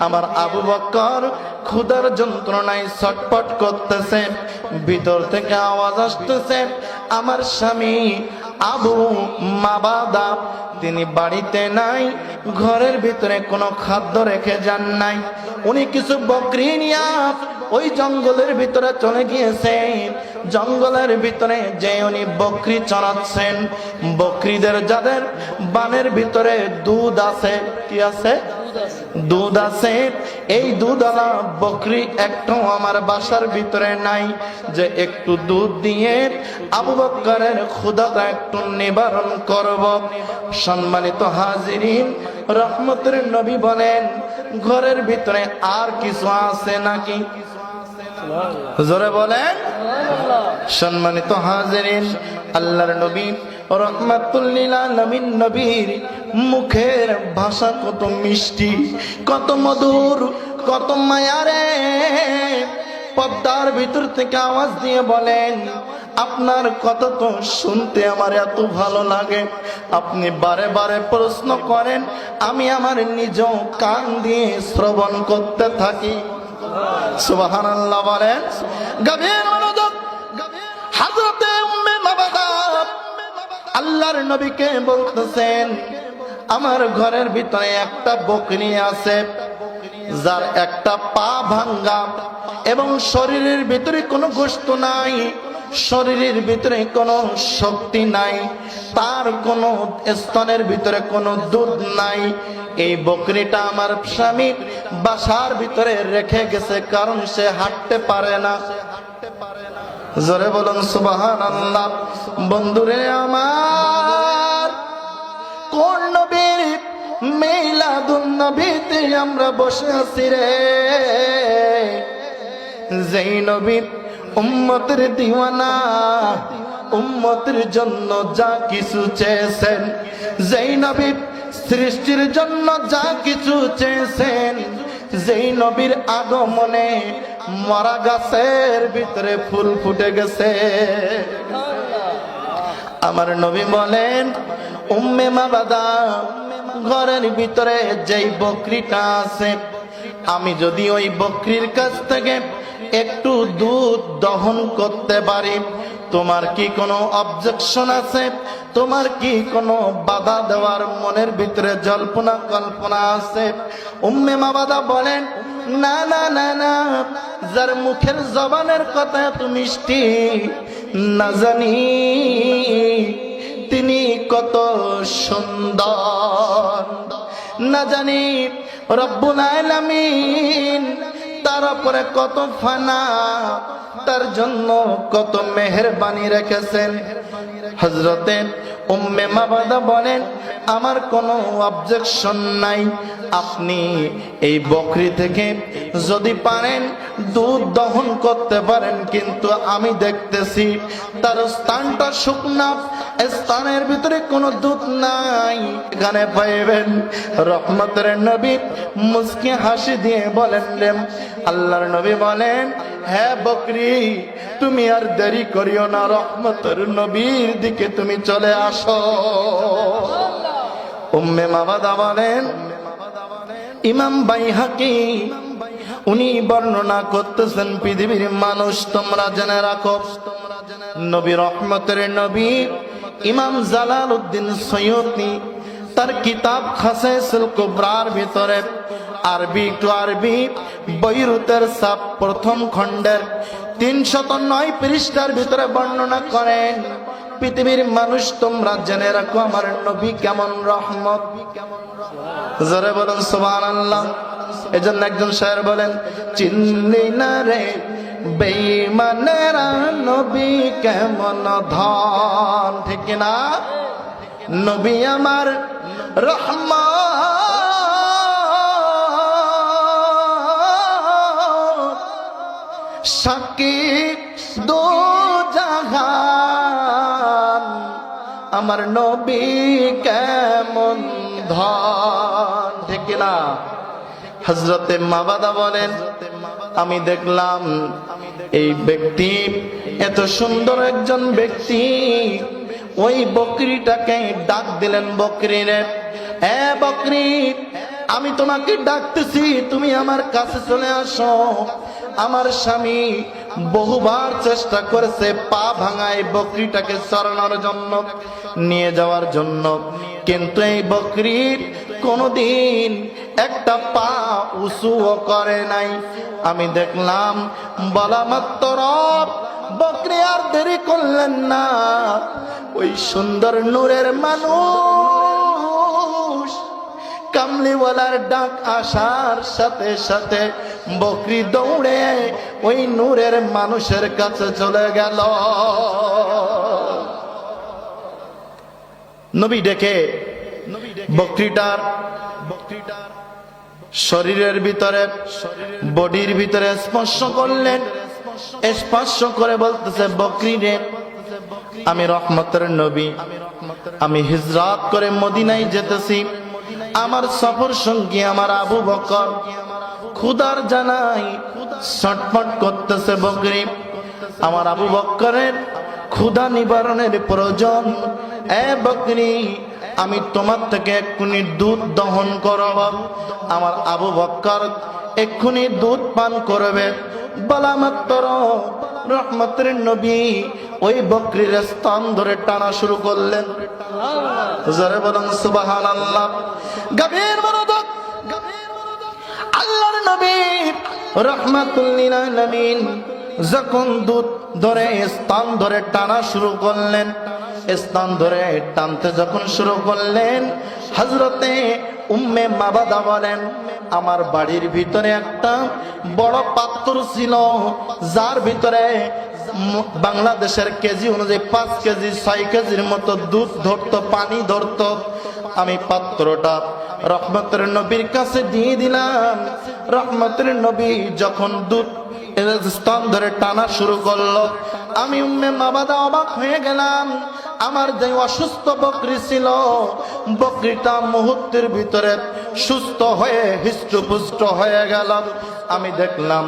Speaker 1: আমার আবু বকর ক্ষুধার যন্ত্রণায় ছটফট করতেছে, ভিতর থেকে আওয়াজ আসতেছে, আমার স্বামী আবু মাবাদা তিনি বাড়িতে নাই, ঘরের ভিতরে কোনো খাদ্য রেখে যান নাই, উনি কিছু বকরি নিয়ে ওই জঙ্গলের ভিতরে চলে গিয়েছেন। জঙ্গলের ভিতরে যে উনি বকরি চড়াচ্ছেন, বকরিদের যাদের বানের ভিতরে দুধ আছে, কি আছে? দুধ আছে। এই দুধওয়ালা বকরি একটাও আমার বাসার ভিতরে নাই, যে একটু দুধ দিয়ে আবু বকরের ক্ষুধাটা একটু নিবারণ করব। সম্মানিত হাজিরিন, রহমতের নবী বলেন, ঘরের ভিতরে আর কিছু আছে নাকি? জোরে বলেন। সম্মানিত হাজিরিন, আল্লাহর নবী রহমাতুল লিল আলামিন নবীর মুখের ভাষা কত মিষ্টি, কত মধুর, কত মায়ারে। পদ্মার ভিতর থেকে আওয়াজ দিয়ে বলেন, আপনার কথা তো শুনতে আমার এত ভালো লাগে, আপনি বারে বারে প্রশ্ন করেন, আমি আমার নিজ কান দিয়ে শ্রবণ করতে থাকি। সুবহানাল্লাহ বলেন। গভীর মনোযোগ। হযরতে উম্মে মাবাদা আল্লাহর নবীকে বলতেছেন, আমার ঘরের ভিতরে একটা বকরি আছে, যার একটা পা ভাঙ্গা এবং শরীরের ভিতরে কোনো গোশত নাই, শরীরের ভিতরে কোনো শক্তি নাই, তার কোনো স্তনের ভিতরে কোনো দুধ নাই। এই বকরিটা আমার স্বামী বাসার ভিতরে রেখে গেছে, কারণ সে হাঁটতে পারে না। জোরে বলুন সুবহানাল্লাহ। বন্ধুরে আমার, কোন নবীর মিলাদুন নবীতে আমরা বসে আছি রে? যেই নবীর উম্মতের দিওয়ানা, উম্মতের জন্য যা কিছু চেয়েছেন, যেই নবী সৃষ্টির জন্য যা কিছু চেয়েছেন, যেই নবীর আগমনে মরা গাছের ভিতরে ফুল ফুটে গেছে। আমার নবী বলেন, উম্মে মাবাদা, ঘরের ভিতরে যেই বকরিটা আছে, আমি যদি ওই বকরির কাছ থেকে একটু দুধ দহন করতে পারি, তোমার কি কোনো অবজেকশন আছে? তোমার কি কোনো বাধা দেওয়ার মনের ভিতরে জল্পনা কল্পনা আছে? উম্মে মাবাদা বলেন, না না না না, যার মুখের জবানের কথা এত মিষ্টি, না জানি তিনি কত সুন্দর, না জানি রব্বুল আলামিন তার উপরে কত ফানা, তার জন্য কত মেহেরবানি রেখেছেন। হযরতে উম্মে মাবাদা বলেন, আমার কোনো অবজেকশন নাই, আপনি এই বকরি থেকে যদি পারেন দুধ দহন করতে পারেন, কিন্তু আমি দেখতেছি তার স্থানটা শুকনা, স্থানের ভিতরে কোনো দুধ নাই। এখানে পাইবেন রহমতের নবী মুস্কি হাসি দিয়ে বলেন, আল্লাহর নবী বলেন, হ্যাঁ বকরি, তুমি আর দেরি করিও না, রহমতের নবীর দিকে তুমি চলে আসো। উম্মে মাবাদা বলেন, ইমাম বাইহাকি উনি বর্ণনা করতেছেন, পৃথিবীর মানুষ তোমরা জেনে রাখো, নবী রহমতের নবী ইমাম জালালউদ্দিন সৈয়দী তার কিতাব খাসাইসুল কুবরার ভিতরে আরবি টু আরবি বৈরুতের সাপ প্রথম খণ্ডের 309 পৃষ্ঠার ভিতরে বর্ণনা করেন, পৃথিবীর মানুষ তোমরা জেনে রাখো আমার নবী কেমন রহমত। জোরে বলুন সুবহানাল্লাহ। এজন্য একজন শায়ের বলেন, চিনলি না রে বেঈমানেরা নবী কেমন ধন, ঠিক না? নবী আমার রহমত, সাকি দো জাহান, আমার নবী কেমন ধন, ঠিক না? হযরতে মাবাদা বলেন, আমি দেখলাম এই ব্যক্তি এত সুন্দর একজন ব্যক্তি, ওই বকরিটাকে ডাক দিলেন, বকরি রে, এ বকরি, আমি তোমাকে ডাকতেছি, তুমি আমার কাছে চলে আসো। আমার স্বামী বহুবার চেষ্টা করেছে পা ভাঙায় বকরিটাকে চড়ানোর জন্য, নিয়ে যাওয়ার জন্য, কিন্তু এই বকরির কোনদিন একটা পা উঁচুও করে নাই। আমি দেখলাম বলা মাত্র বকরি আর দেরি করলেন না, ওই সুন্দর নূরের মানুষ কামলিওয়ালার ডাক আসার সাথে সাথে বকরি দৌড়ে ওই নূরের মানুষের কাছে চলে গেল। নবী ডেকে বকরিটার শরীরের ভিতরে, বডির ভিতরে স্পর্শ করলেন, স্পর্শ করে বলতেছে, বকরি রে, আমি রহমতের নবী, আমি হিজরত করে মদিনায় যেতেছি, আমার সফর সঙ্গী আমার আবু বকর ক্ষুধার জানাই ছটফট করতেছে। বকরি, আমার আবু বকরের ক্ষুধা নিবারণের প্রয়োজন। এ বকরি, আমি তোমার থেকে এক্ষুনি দুধ দহন করব। আমার আবু বকর এক্ষুনি দুধ পান করবে। বলা মাত্র রহমতের নবী ওই বকরির স্তন ধরে টানা শুরু করলেন। জোরে বলুন সুবহানাল্লাহ। গভীর মনোযোগ। আল্লাহর নবী রাহমাতুল লিল আলামিন যখন দুধ ধরে স্তন ধরে টানা শুরু করলেন, স্তন ধরে টানতে যখন শুরু করলেন, হযরতে উম্মে মাবাদা বলেন, আমার বাড়ির ভিতরে একটা বড় পাত্র ছিল, যার ভিতরে বাংলাদেশের কেজি অনুযায়ী 5 কেজি 6 কেজির মতো দুধ ধরতো, পানি ধরতো। আমি পাত্রটা রহমতের নবীর কাছে দিয়ে দিলাম। রহমতের নবী যখন দুধ স্তন ধরে টানা শুরু করলো। আমি উম্মে মাবাদা অবাক হয়ে গেলাম। আমার যে অসুস্থ বকরি ছিল, বকরিটা মুহূর্তের ভিতরে সুস্থ হয়ে হৃষ্টপুষ্ট হয়ে গেল। আমি দেখলাম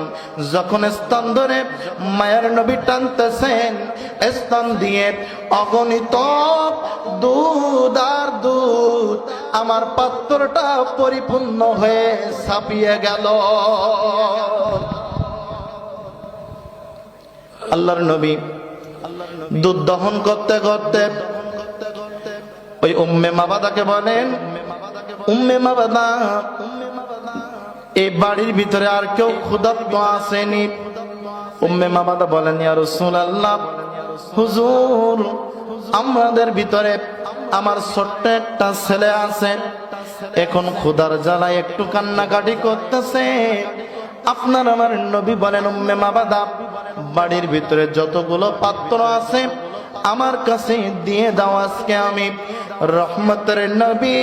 Speaker 1: যখন স্তন ধরে মায়ের নবী টানতেছেন, স্তন দিয়ে অগণিত দুধ আর দুধ আমার পাত্রটা পরিপূর্ণ হয়ে ছাপিয়ে গেল। আল্লাহর নবী দুধ দহন করতে করতে ওই উম্মে মাবাদাকে বলেন, উম্মে মাবাদা, এই বাড়ির ভিতরে আর কেউ ক্ষুধার্ত আসেনি? উম্মে মাবাদা বলেন, ইয়া রাসূলুল্লাহ, হুজুর, আমাদের ভিতরে আমার ছোট্ট একটা ছেলে আছে, এখন ক্ষুধার জ্বালায় একটু কান্নাকাটি করতেছে। আপনার আমার নবী বলেন, উম্মে মাবাদা, বাড়ির ভিতরে যতগুলো পাত্র আছে আমার কাছে দিয়ে দাও, আজকে আমি রহমতের নবী,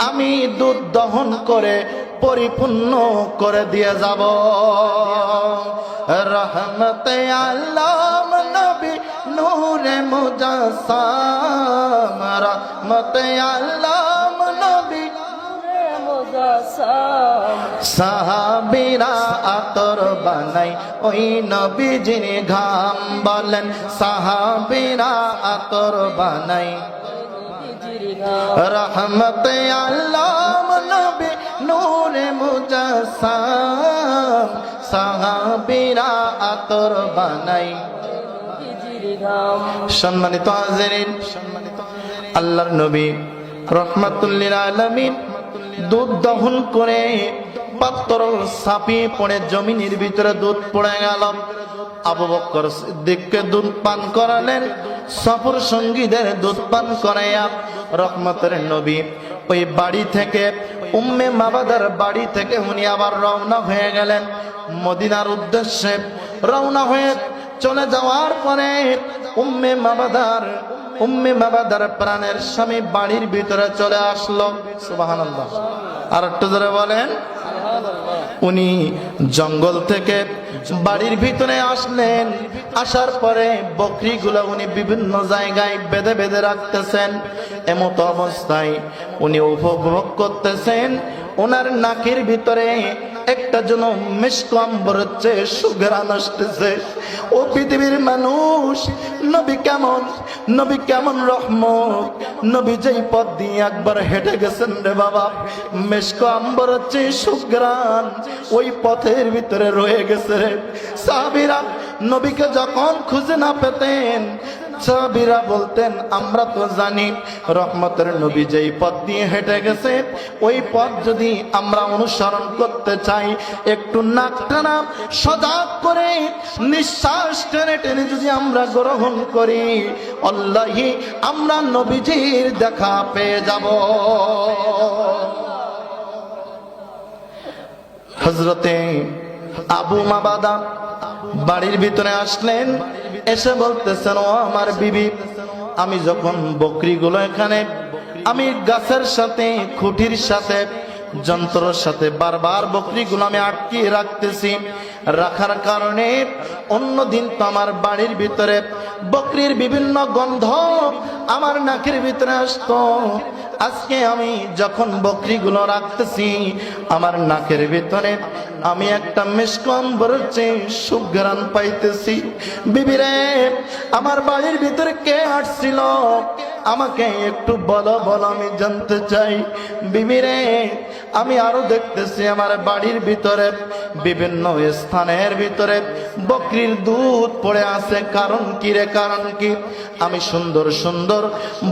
Speaker 1: আমি দুধ দহন করে পরিপূর্ণ করে দিয়ে যাব। রহমতে আল্লাহ নবী নূরে মুজাসসাম, রহমতে আল্লাহ নবী সাহাবীরা আতর বানাই ওই নবীজির ঘাম, বলেন সাহাবীরা আতর বানাই রহমতে আল্লাহ নবী নূরে মুজাসসাম, সাহাবীরা আতর বানাই। সম্মানিত হাজিরিন, আল্লাহর নবী রহমাতুল লিল আলামিন দুধ দহন করে পাত্র ছাপিয়ে পড়ে জমিনের ভিতরে দুধ পড়ে গেল। আবু বকর সিদ্দিককে দুধ পান করালেন, সফর সঙ্গীদের দুধ পান করাইয়া রহমতের নবী ওই বাড়ি থেকে, উম্মে মাবাদার বাড়ি থেকে উনি আবার রওনা হয়ে গেলেন মদিনার উদ্দেশ্যে। রওনা হয়ে চলে যাওয়ার পরে উম্মে মাবাদার প্রাণের স্বামী বাড়ির ভিতরে চলে আসলো। সুবহানাল্লাহ। আর একটু জোরে বলেন। উনি জঙ্গল থেকে বাড়ির ভিতরে আসলেন। আসার পরে বকরিগুলো উনি বিভিন্ন জায়গায় বেঁধে বেঁধে রাখতেছেন। এমতো অবস্থায় উনি উপভোগ করতেছেন, ওনার নাকের ভিতরে একটা যেন মিষ্ক আম্বরের চেয়ে সুঘ্রাণ আসতেছে। ও পৃথিবীর মানুষ, নবী কেমন রহমত, নবী যেই পথ দিয়ে একবার হেঁটে গেছেন রে বাবা, মিষ্ক আম্বরের চেয়ে সুঘ্রাণ ওই পথের ভিতরে রয়ে গেছে রে। সাহাবীরা নবীকে যখন খুঁজে না পেতেন, সাহাবীরা বলতেন, আমরা তো জানি রহমতের নবী যেই পথ দিয়ে হেঁটে গেছে, ওই পথ যদি আমরা অনুসরণ করতে চাই, একটু নাক টানা সজাগ করে নিঃশ্বাস টেনে টেনে যদি আমরা গ্রহণ করি, আল্লাহি আমরা নবীজির দেখা পেয়ে যাব। হযরতে আবু মাবাদা বাড়ির ভিতরে আসলেন, এসে বলতেছেন, ও আমার বিবি, আমি যখন বকরিগুলো এখানে আমি গাছের সাথে খুঁটির সাথে যন্ত্রের সাথে বারবার বকরিগুলো আমি আটকিয়ে রাখতেছি, রাখার কারণে অন্যদিন তো আমার বাড়ির ভিতরে বকরির বিভিন্ন গন্ধ আমার নাকের ভিতরে আসতো, আজকে আমি যখন বকরিগুলো রাখতেছি আমার নাকের ভিতরে আমি একটা মিষ্ক আম্বরের চেয়ে সুঘ্রাণ পাইতেছি। বিবিরে, আমার বাড়ির ভিতরে কে আসছিল আমাকে একটু বলো, আমি জানতে চাই। বিবিরে, আমি আরো দেখতেছি আমার বাড়ির ভিতরে বিভিন্ন স্থানের ভিতরে বকরির দুধ পড়ে আছে। কারণ কি রে, কারণ কি? আমি সুন্দর সুন্দর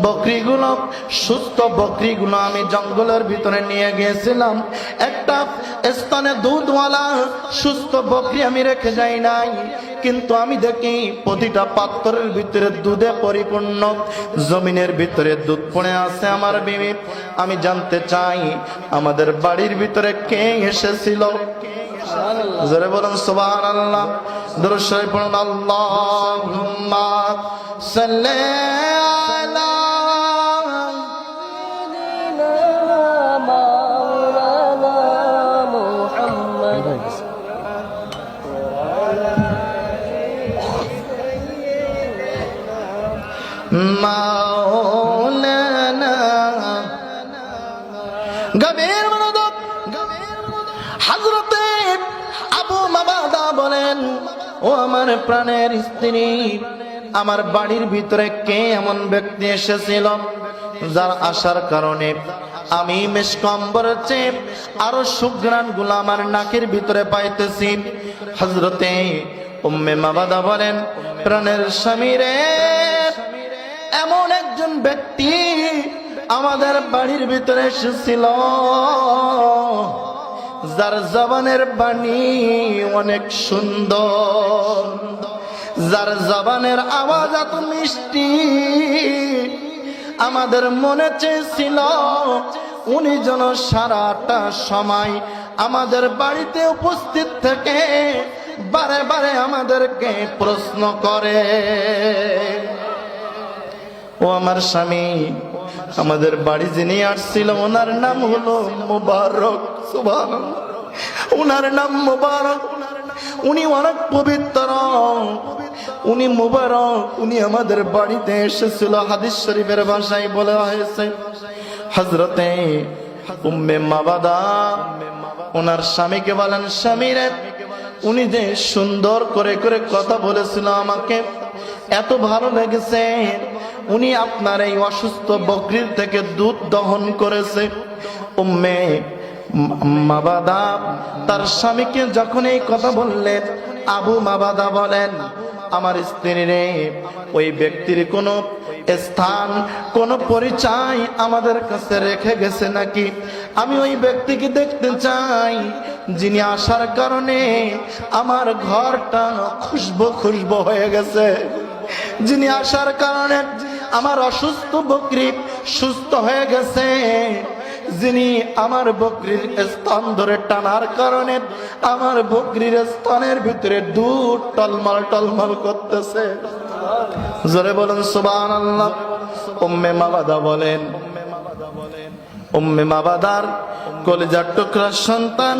Speaker 1: বকরিগুলো, সুস্থ বকরিগুলো আমি জঙ্গলের ভিতরে নিয়ে গিয়েছিলাম। একটা স্থানে দুধওয়ালা সুস্থ বকরি আমি রেখে যাই নাই, কিন্তু আমি দেখি প্রতিটা পাত্রের ভিতরে দুধে পরিপূর্ণ, জমিনের ভিতরে দুধ পড়ে আছে। আমার বিবি, আমি জানতে চাই আমাদের বাড়ির ভিতরে কে এসেছিল? জোরে বলুন সুবহানাল্লাহ। দরুদ শরীফ পড়ুন, আল্লাহুম্মা সাল্লি আলা মাওলানা মুহাম্মদ। হযরতে আবু মাবাদা বলেন, ও আমার প্রাণের স্ত্রী, আমার বাড়ির ভিতরে কে এমন ব্যক্তি এসেছিল যার আসার কারণে আমি মেশকম্বরের চেয়ে আরো সুঘ্রাণ গুলো আমার নাকের ভিতরে পাইতেছি। হযরতে উম্মে মাবাদা বলেন, প্রাণের স্বামী রে, এমন একজন ব্যক্তি আমাদের বাড়ির ভিতরে এসেছিল যার জবানের বাণী অনেক সুন্দর, যার জবানের আওয়াজ এত মিষ্টি, আমাদের মনে চেয়েছিল উনি যেন সারাটা সময় আমাদের বাড়িতে উপস্থিত থেকে বারে বারে আমাদেরকে প্রশ্ন করে। ও আমার স্বামী, আমাদের বাড়ি যিনি আসছিল ওনার নাম হলো মুবারক। সুবহানাল্লাহ, ওনার নাম মুবারক। উনি অনেক পবিত্র, উনি মুবারক। উনি আমাদের বাড়িতে এসেছিল। হাদিস শরীফের ভাষায় বলা হয়েছে, হযরতে উম্মে মাবাদা ওনার স্বামীকে বলেন, স্বামী রে, উনি যে সুন্দর করে করে কথা বলেছিল আমাকে এত ভালো লেগেছে, উনি আপনার এই অসুস্থ বকরির থেকে দুধ দহন করেছে। উম্মে মাবাদা তার স্বামীকে যখন এই কথা বললেন, আবু মাবাদা বলেন, আমার স্ত্রী রে, ওই ব্যক্তির কোনো স্থান, কোন পরিচয় আমাদের কাছে রেখে গেছে নাকি? আমি ওই ব্যক্তিকে দেখতে চাই যিনি আসার কারণে আমার ঘরটা খুশবু খুশবু হয়ে গেছে, যিনি আসার কারণে আমার অসুস্থ বকরি সুস্থ হয়ে গেছে, যিনি আমার বকরির স্তন ধরে টানার কারণে আমার বকরির স্তনের ভিতরে দুধ টলমল টলমল করতেছে। জোরে বলেন সুবহানাল্লাহ। উম্মে মাবাদা বলেন, উম্মে মাবাদার কলিজার টুকরা সন্তান,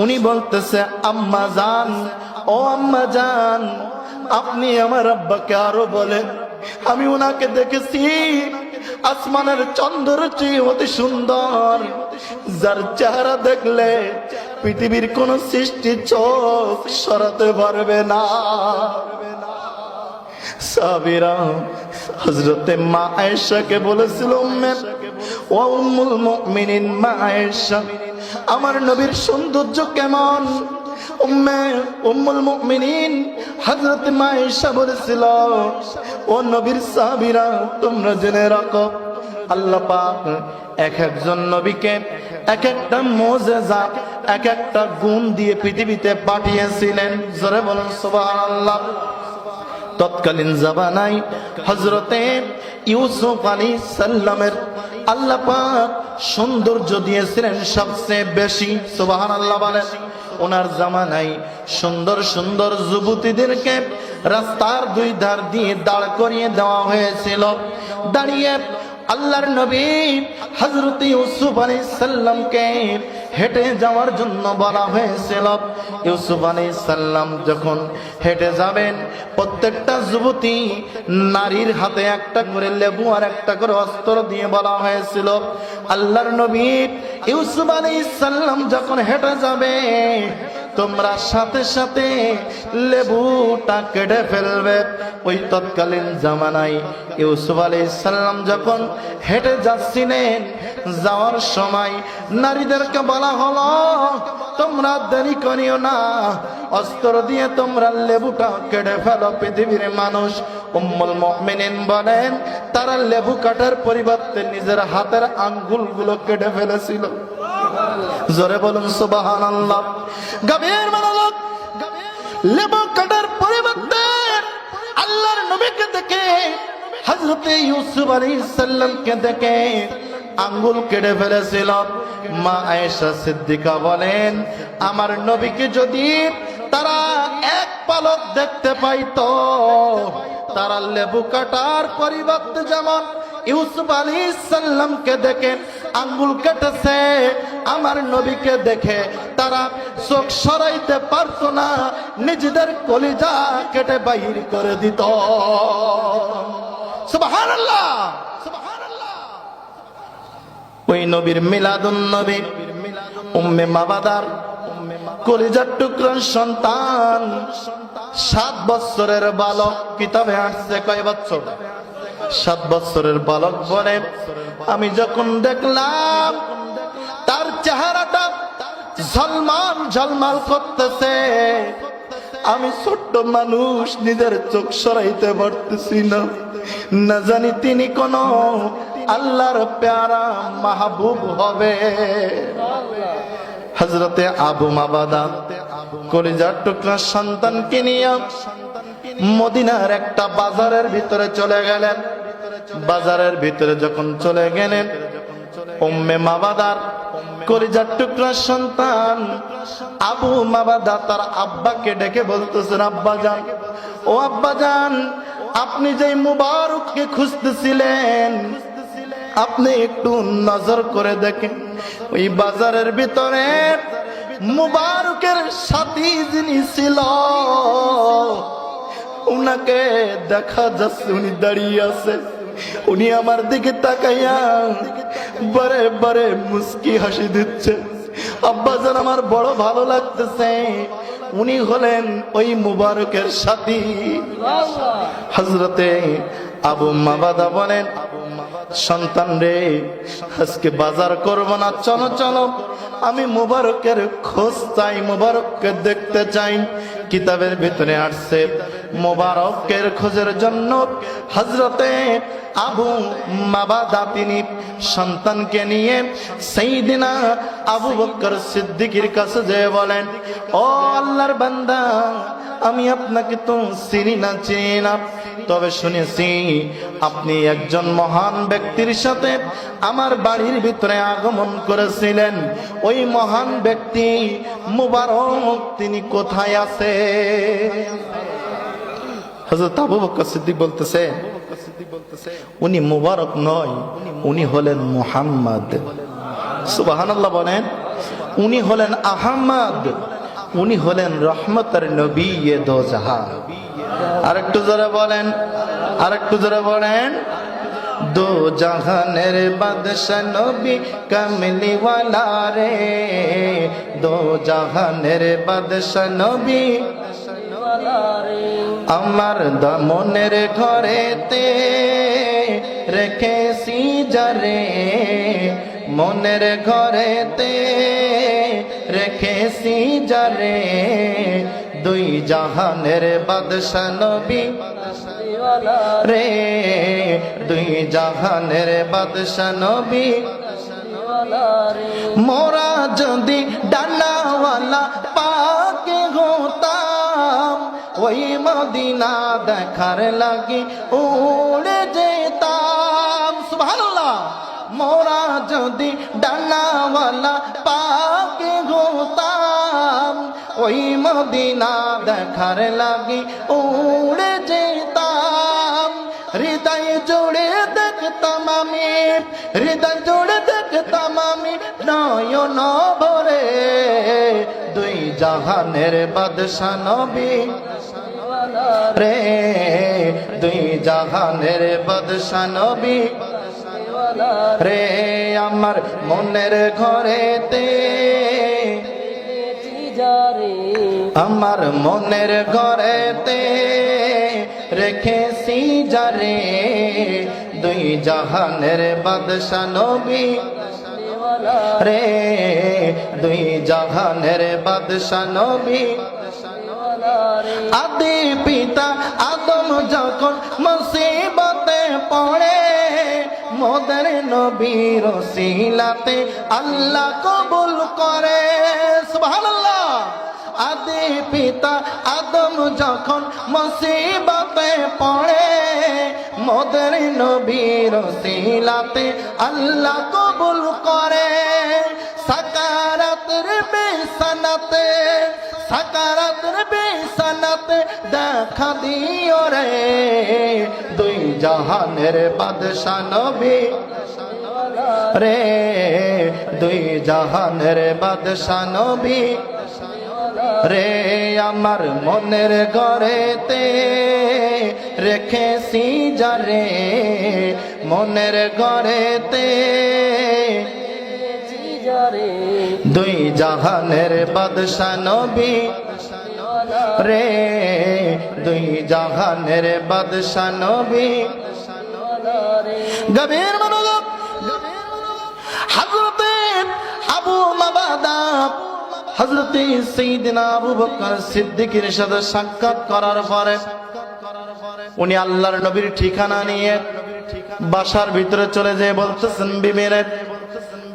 Speaker 1: উনি বলতেছে, আম্মা জান, ও আম্মা জান, আপনি আমার আব্বাকে আরো বলেন, আমি ওনাকে দেখেছি আসমানের চন্দ্রের চেয়ে অতি সুন্দর, যার চেহারা দেখলে পৃথিবীর কোন সৃষ্টি চোখ সরাতে পারবে না। সাহাবীরা হযরতে মা আয়েশাকে বলেছিল, ও উম্মুল মুমিনিন মা আয়েশা, আমার নবীর সৌন্দর্য কেমন? উম্মুল মুমিনিন হযরতে মা আয়েশা বলেছিল, ও নবীর সাহাবীরা, তোমরা জেনে রাখো, আল্লাহ পাক এক একজন নবীকে এক একটা মুজিজা, এক একটা গুণ দিয়ে পৃথিবীতে পাঠিয়েছিলেন। জোরে বলুন সুবহানাল্লাহ। তৎকালীন জামানায় হযরতে ইউসুফ আলাইহিস সালামের আল্লাহ পাক সৌন্দর্য দিয়েছিলেন সবচেয়ে বেশি। সুবহানাল্লাহ বলেন। ওনার জামানায় সুন্দর সুন্দর যুবতীদেরকে রাস্তার দুই ধার দিয়ে দাঁড় করিয়ে দেওয়া হয়েছিল। দাঁড়িয়ে আল্লাহর নবী হযরত ইউসুফ আলাইহিস সালামকে হেঁটে যাওয়ার জন্য বলা হয়েছিল। ইউসুফ আলাইহিস সালাম যখন হেঁটে যাবেন, প্রত্যেকটা যুবতী নারীর হাতে একটা করে লেবু আর একটা করে অস্ত্র দিয়ে বলা হয়েছিল, আল্লাহর নবী ইউসুফ আলাইহিস সালাম যখন হেঁটে যাবে, তোমরা সাথে সাথে লেবুটা কেটে ফেলবে। ওই তৎকালীন জামানায় ইউসুফ আলাইহিস সালাম যখন হেঁটে যাচ্ছিলেন, যাওয়ার সময় নারীদেরকে বলা হলো, তোমরা দেরি করিও না, অস্ত্র দিয়ে তোমরা লেবুটা কেটে ফেলো। পৃথিবীর মানুষ উম্মুল মুমিনিন বলেন, তারা লেবু কাটার পরিবর্তে নিজের হাতের আঙ্গুলগুলো কেটে ফেলেছিল। জোরে বলুন সুবহানাল্লাহ। গভীর মনোযোগ। লেবু কাটার পরিবর্তে আল্লাহর নবীকে দেখে, হযরতে ইউসুফ আলাইহিস সালামকে দেখে আঙ্গুল কেটে ফেলেছিল। মা আয়েশা সিদ্দিকা বলেন, আমার নবীকে যদি তারা এক পলক দেখতে পাইতো, তারা লেবু কাটার পরিবর্তে যেমন ইউসুফ আলাইহিস সালামকে দেখে আঙ্গুল কেটেছে, আমার নবীকে দেখে তারা চোখ সরাইতে পারতো না, নিজেদের কলিজা কেটে বাইর করে দিত। সুবহানাল্লাহ। ওই নবীর মিলাদুন নবী উম্মে মাবাদার কলিজার টুকরার সন্তান 7 বছরের বালক কিতাবে আসছে কয় বছর 7 বছরের বালক বলে আমি যখন দেখলাম তার চেহারাটা ঝলমল ঝলমল করতেছে আমি ছোট্ট মানুষ নিজের চোখ সরাইতে পারতেছি না না জানি তিনি কোন আল্লাহর প্যারা মাহবুব হবে হযরতে আবু মাবাদা কলিজার টুকরা সন্তানকে নিয়ে মদিনার একটা বাজারের ভিতরে চলে গেলেন বাজারের ভিতরে যখন চলে গেলেন উম্মে মাবাদার কলিজার টুকরা সন্তান আবু মাবাদা তার আব্বাকে ডেকে বলতেছেন আব্বাজান ও আব্বাজান আপনি যে মুবারককে খুঁজতেছিলেন আপনি একটু নজর করে দেখেন ওই বাজারের ভিতরে মুবারকের সাথী যিনি ছিল উনাকে দেখা যাচ্ছে উনি দাঁড়িয়ে আছে উনি আমার দিকে তাকাইয়া বারে বারে মুস্কি হাসি দিচ্ছে আব্বাজান আমার বড় ভালো লাগতেছে উনি হলেন ওই মুবারকের সাথী হযরতে আবু মাবাদা বলেন সন্তান রে আজকে বাজার করব না চলো চলো আমি মুবারকের খোঁজ চাই মুবারককে দেখতে চাই কিতাবের ভিতরে আসছে মুবারকের খোঁজের জন্য হযরতে আবু মাবাদা তিনি সন্তানকে নিয়ে সাইয়েদিনা আবু বকর সিদ্দিকের কাছে যেয়ে বলেন ও আল্লাহর বান্দা আমি আপনাকে তো চিনি না তবে শুনেছি আপনি একজন মহান ব্যক্তির সাথে আমার বাড়ির ভিতরে আগমন করেছিলেন ওই মহান ব্যক্তি মুবারক তিনি কোথায় আছে হযরত আবু বকর সিদ্দিক বলতেছে উনি মুবারক নয় উনি হলেন মুহাম্মদ সুবহানাল্লাহ বলেন উনি হলেন আহমদ উনি হলেন রহমতের নবী এ দো জাহান আরেকটু জোরে বলেন দো জাহানের বাদশা নবী কামলি ওয়ালা রে দো জাহানের বাদশা নবী আমার দামনের ঘরেতে রেখেছি যারে মনের ঘরেতে রেখেছি যারে দুই জাহানের বাদশা নবী রে দুই জাহানের বাদশা নবী মোরা যদি ডানাওয়ালা পাকে হতাম ওই মদিনা দেখার লাগি উড়ে যেতাম সুবহানাল্লাহ মোরা যদি ডানাওয়ালা পাকে হতাম ওই মদিনা দেখার লাগি উড়ে যেতাম হৃদয় জোড়ে দেখতাম আমি হৃদয় জোড়ে দেখতাম আমি নয়ন ভরে দুই জাহানের বাদশা নবী রে দুই জাহানের বাদশা নবী রে আমার মনের ঘরেতে আমার মনের ঘরেতে রেখেছি যারে দুই জাহানের বাদশা নবী রে দুই জাহানের বাদশা নবী আদি পিতা আদম যখন মুসিবতে পড়ে মোদের নবীর ওসিলাতে আল্লাহ কবুল করে সুবহানাল্লাহ আদি পিতা আদম যখন মুসিবতে পড়ে মোদের নবীর ওসিলাতে আল্লাহ কবুল করে সাকারাতের বিছানাতে দেখা দিও রে দুই জাহানের বাদশা নবী রে দুই জাহানের বাদশা নবী রে আমার মনের ঘরেতে রেখেছি যারে মনের ঘরেতে দুই জাহানের বাদশা নবী রে, দুই জাহানের বাদশা নবী। গভীর মনোযোগ। হযরতে আবু মাবাদা হযরতে সাইয়েদনা আবু বকর সিদ্দিকের সাথে সাক্ষাৎ করার পরে উনি আল্লাহর নবীর ঠিকানা নিয়ে বাসার ভিতরে চলে যেয়ে বলতেছেন, বিবিরে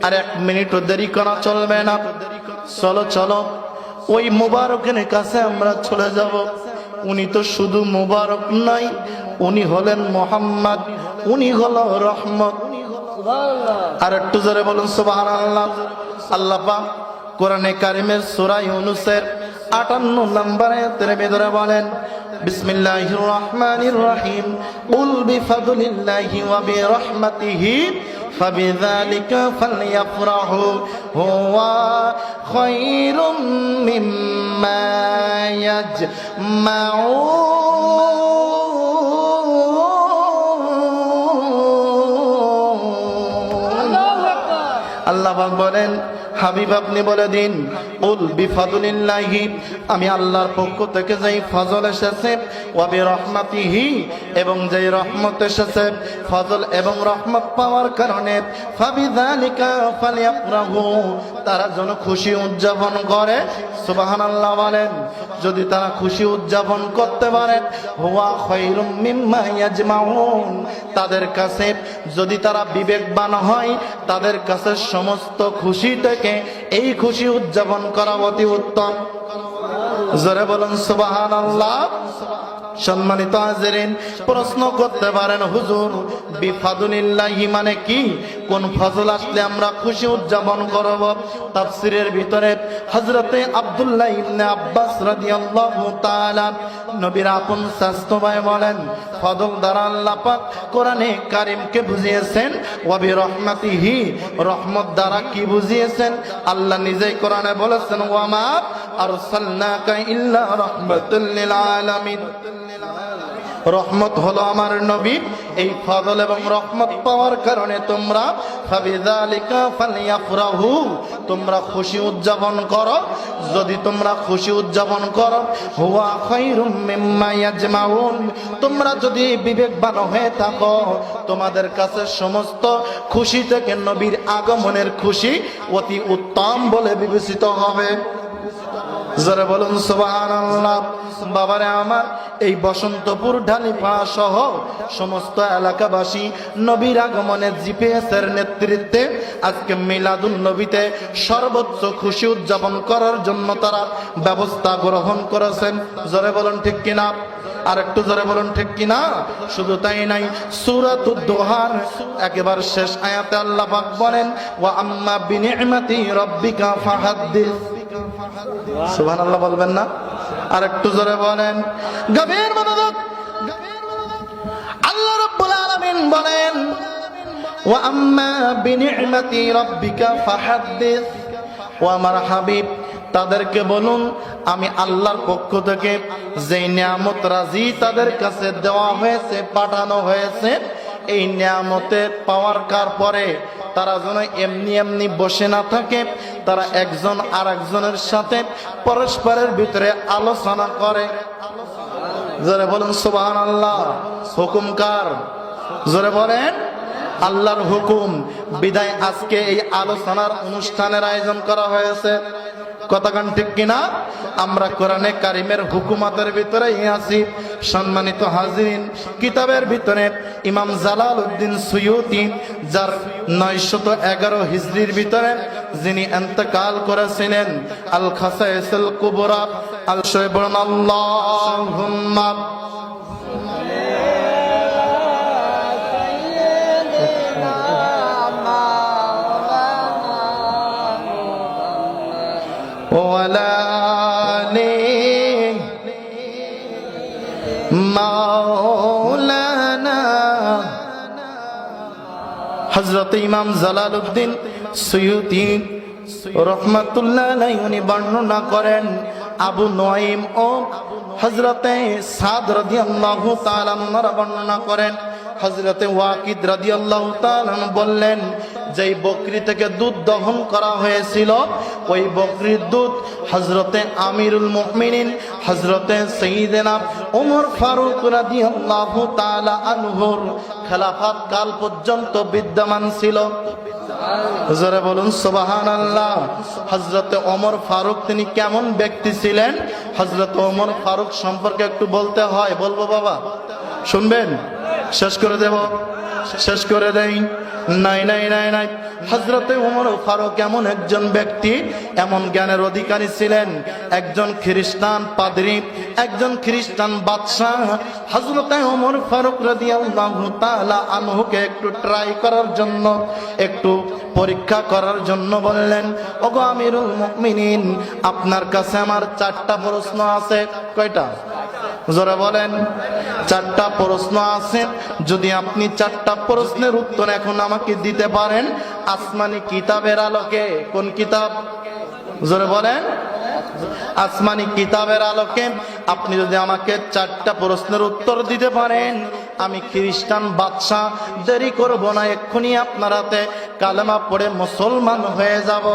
Speaker 1: আর 1 মিনিটও দেরি করা চলবে না, চলো চলো ওই মুবারকের কাছে আমরা চলে যাব। উনি তো শুধু মুবারক নাই, উনি হলেন মুহাম্মদ, উনি হলো রহমত। আর একটু জোরে বলুন সুবহানাল্লাহ। আল্লাহ পাক কোরআনে কারিমের সূরা ইউনূসের 58 নম্বর আয়াতের ভিতরে বলেন, বিসমিল্লাহির রহমানির রহিম, কুল বিফাদলিল্লাহি ওয়া বিরহমাতিহি ফাবিযালিকা ফালইফরাহু হুয়া খায়রুম মিম্মা ইয়াজমাউন। আল্লাহ পাক বলেন, হাবিব আপনি বলে দিন, কুল বিফাদলিল্লাহি, আমি আল্লাহর পক্ষ থেকে যেই ফজল এসেছে, ওয়া বিরহমাতিহি, এবং যেই রহমত এসেছে, ফজল এবং রহমত পাওয়ার কারণে, ফাবিযালিকা ফালইফরাহু, তারা যেন খুশি উদযাপন করে। সুবহানাল্লাহ বলেন। যদি তারা খুশি উদযাপন করতে পারে, হুয়া খায়রুম মিম্মা ইয়াজমাউন, তাদের কাছে যদি তারা বিবেকবান হয়, তাদের কাছে সমস্ত খুশি থেকে এই খুশি উদযাপন করা অতি উত্তম। জোরে বলুন সুবহানাল্লাহ। সম্মানিত হাজিরিন, প্রশ্ন করতে পারেন, হুজুর বিফাদলিল্লাহি মানে কি? কোন ফজল আসলে আমরা খুশি উদযাপন করব? তাফসীরের ভিতরে হযরতে আব্দুল্লাহ ইবনে আব্বাস রাদিয়াল্লাহু তাআলা নবীর আপন চাচতো ভাই বলেন, ফজল দ্বারা আল্লাহ পাক কোরআনে কারীমকে বুঝিয়েছেন, ওয়া বিরহমাতিহি, রহমত দ্বারা কি বুঝিয়েছেন? আল্লাহ নিজেই কোরআনে বলেছেন, ওয়া মা আরসালনাকা ইল্লা রাহমাতাল লিল আলামিন। রহমত হলো আমার নবী। এই ফজল এবং রহমত পাওয়ার কারণে তোমরা ফাবিযালিকা ফালইফরাহু, তোমরা খুশি উদযাপন করো। যদি তোমরা খুশি উদযাপন করো, হুয়া খায়রুম মিম্মা ইয়াজমাউন, তোমরা যদি বিবেকবান হয়ে থাকো, তোমাদের কাছে সমস্ত খুশি থেকে নবীর আগমনের খুশি অতি উত্তম বলে বিবেচিত হবে। জোরে বলুন সুবহানাল্লাহ। বাবারে আমার, এই বসন্তপুর ঢালিপাড়া সহ সমস্ত এলাকাবাসী নবীর আগমনের জিপিএস এর নেতৃত্বে আজকে মিলাদুন নবীতে সর্বোচ্চ খুশি উদযাপন করার জন্য তারা ব্যবস্থা গ্রহণ করেছেন। জোরে বলুন ঠিক কিনা? আর একটু জোরে বলুন ঠিক কিনা? শুধু তাই নাই, সূরাতুদ দুহার একেবারে শেষ আয়াতে আল্লাহ পাক বলেন, ওয়া আম্মা বিনি'মাতি রাব্বিকা ফাহাদ্দিস। সুবহানাল্লাহ বলবেন না? আর একটু জোরে বলেন। গভীর মনোযোগ। আল্লাহ রাব্বুল আলামিন বলেন, ওয়া আম্মা বিনি'মাতি রাব্বিকা ফাহাদ্দিস, ও আমার হাবিব তাদেরকে বলুন, আমি আল্লাহর পক্ষ থেকে যেই নিয়ামত রাজি তাদের কাছে দেওয়া হয়েছে, পাঠানো হয়েছে, এই নিয়ামতের পাওয়ার কার পরে তারা যেন এমনি এমনি বসে না থাকে, তারা একজন আর একজনের সাথে পরস্পরের ভিতরে আলোচনা করে। জোরে বলুন সুবহানাল্লাহ। হুকুম কার? জোরে বলেন। আল্লাহর হুকুম। বিদায় আজকে এই আলোচনার অনুষ্ঠানের আয়োজন করা হয়েছে। কথাগান ঠিক কিনা? আমরা কোরআনে কারিমের হুকুমাতের ভিতরে আছি। সম্মানিত হাজিরিন, কিতাবের ভিতরে ইমাম জালালউদ্দিন সুয়ুতি, যার 911 হিজরির ভিতরে যিনি ইন্তেকাল করেছিলেন, আল খাসাইসুল কুবরা, আল শাইবুন আল্লাহুম্মা ওয়ালা মাওলানা। হযরত ইমাম জালালউদ্দিন সুয়ুতি রাহমাতুল্লাহ আলাইহি উনি বর্ণনা করেন, আবু নুআইম ও হযরতে সাদ রাদিয়াল্লাহু তাআলা আনহু বর্ণনা করেন, হযরতে ওয়াকিদ রাদিয়াল্লাহু তাআলা বললেন যেই বকরি থেকে দুধ দহন করা হয়েছিল, ওই বকরির দুধ হযরতে আমিরুল মুমিনিন হযরতে সাইয়্যিদিনা ওমর ফারুক রাদিয়াল্লাহু তাআলা আনহুর খেলাফত কাল পর্যন্ত বিদ্যমান ছিল। জোরে বলুন সুবহানাল্লাহ। হযরতে ওমর ফারুক তিনি কেমন ব্যক্তি ছিলেন? হযরতে ওমর ফারুক সম্পর্কে একটু বলতে হয়, বলবো বাবা? শুনবেন? শেষ করে দেব? শেষ করে দেই? নাই নাই নাই নাই। হযরতে ওমর ফারুক এমন একজন ব্যক্তি, এমন জ্ঞানের অধিকারী ছিলেন। একজন খ্রিস্টান পাদ্রী, একজন খ্রিস্টান বাদশাহ হযরতে ওমর ফারুক রাদিয়াল্লাহু তাআলা আনহুকে একটু ট্রাই করার জন্য, একটু পরীক্ষা করার জন্য বললেন, ওগো আমিরুল মুমিনিন, আপনার কাছে আমার 4টা প্রশ্ন আছে। কয়টা? জোরে বলেন। 4টা প্রশ্ন আছে। যদি আপনি 4টা প্রশ্নের উত্তর এখন আমাকে দিতে পারেন আসমানি কিতাবের আলোকে। কোন কিতাব? জোরে বলেন। আসমানি কিতাবের আলোকে আপনি যদি আমাকে 4টা প্রশ্নের উত্তর দিতে পারেন, আমি খ্রিস্টান বাদশাহ দেরি করব না, এক্ষুনি আপনার হাতে কালেমা পড়ে মুসলমান হয়ে যাব।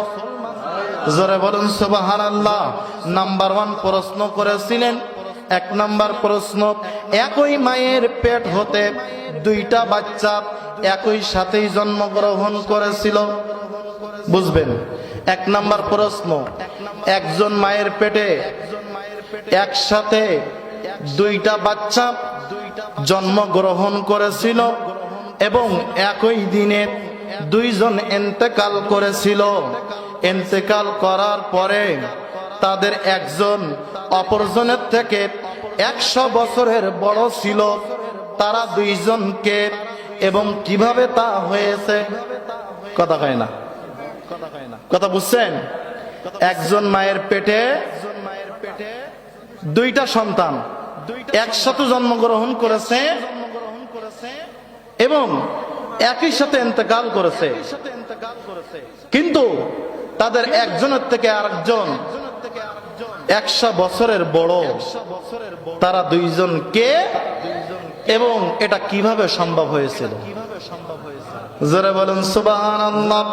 Speaker 1: জোরে বলুন সুবহানাল্লাহ। নাম্বার 1 প্রশ্ন করেছিলেন। 1 নাম্বার প্রশ্ন, একই মায়ের পেট হতে 2টা বাচ্চা একই সাথেই জন্মগ্রহণ করেছিল। বুঝবেন? 1 নাম্বার প্রশ্ন, একজন মায়ের পেটে একসাথে 2টা বাচ্চা জন্মগ্রহণ করেছিল এবং একই দিনে 2 জন ইন্তেকাল করেছিল। ইন্তেকাল করার পরে তাদের একজন অপরজনের থেকে 100 বছরের বড় ছিল। তারা 2 জনকে এবং কিভাবে তা হয়েছে? কথা কয় না, কথা বুঝছেন? একজন মায়ের পেটে 2টা সন্তান একসাথে জন্মগ্রহণ করেছে এবং একই সাথে ইন্তেকাল করেছে, কিন্তু তাদের একজনের থেকে আরেকজন 100 বছরের বড়। তারা 2 জনকে, এবং এটা কিভাবে সম্ভব হয়েছিল? জোরে বলুন সুবহানাল্লাহ।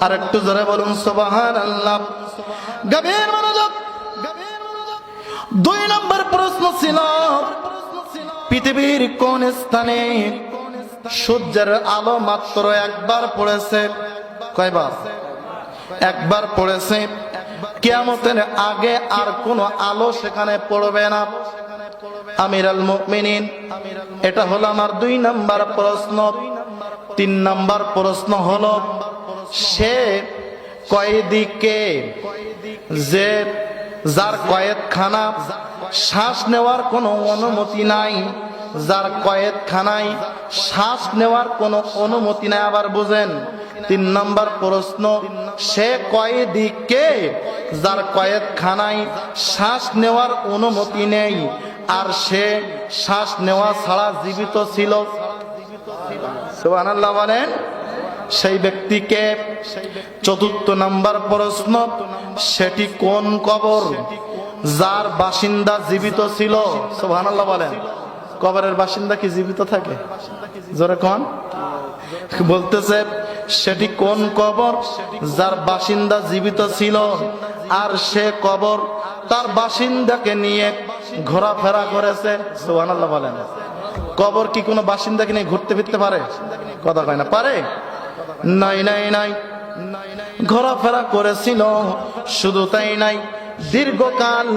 Speaker 1: আর একটু জোরে বলুন সুবহানাল্লাহ। গভীর মনোযোগ। 2 নম্বর প্রশ্ন ছিল, পৃথিবীর কোন স্থানে সূর্যের আলো মাত্র একবার পড়েছে? কয়বার? একবার পড়েছে। কিয়ামতের আগে আর কোনো আলো সেখানে পড়বে না। আমিরুল মুমিনিন, এটা হলো আমার 2 নাম্বার প্রশ্ন। 3 নাম্বার প্রশ্ন হলো, সে কয়েদিকে, যে যার কয়েদখানা শ্বাস নেওয়ার কোনো অনুমতি নাই, যার কয়েদখানায় শ্বাস নেওয়ার কোনো অনুমতি নাই। আবার বুঝেন, 3 নাম্বার প্রশ্ন, সে কয়েদিকে যার কয়েদখানায় শ্বাস নেওয়ার অনুমতি নেই আর সে শ্বাস নেওয়া ছাড়া জীবিত ছিল। সুবহানাল্লাহ বলেন। সেই ব্যক্তিকে। 4 নাম্বার প্রশ্ন, সেটি কোন কবর যার বাসিন্দা জীবিত ছিল? সুবহানাল্লাহ বলেন। কবরের বাসিন্দা কি জীবিত থাকে? জোরে কোন? বলতেছে সেটি কোন কবর যার বাসিন্দা জীবিত ছিল আর সে কবর তার বাসিন্দাকে নিয়ে ঘোরাফেরা করেছে। সুবহানাল্লাহ বলেন। কবর কি কোনো বাসিন্দাকে নিয়ে ঘুরতে ফিরতে পারে? কথা কয় না, পারে? নাই নাই নাই। ঘোরাফেরা করেছিল। শুধু তাই নাই, দীর্ঘকাল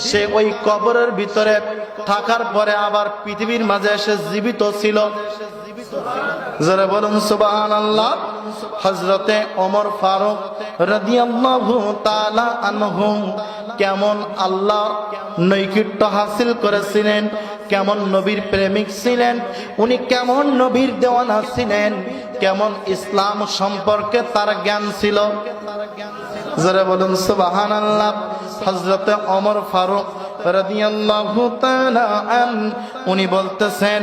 Speaker 1: সে ওই কবরের ভিতরে থাকার পরে আবার পৃথিবীর মাঝে এসে জীবিত ছিল। যারা বলুন সুবহানাল্লাহ। হযরতে ওমর ফারুক রাদিয়াল্লাহু তাআলা আনহু কেমন আল্লাহ নৈকট্য হাসিল করেছিলেন, কেমন নবীর প্রেমিক ছিলেন, উনি কেমন নবীর দেওয়ানা ছিলেন, কেমন ইসলাম সম্পর্কে তার জ্ঞান ছিল। যারা বলুন সুবহানাল্লাহ। হযরতে ওমর ফারুক রাদিয়াল্লাহু তাআলা উনি বলতেছেন,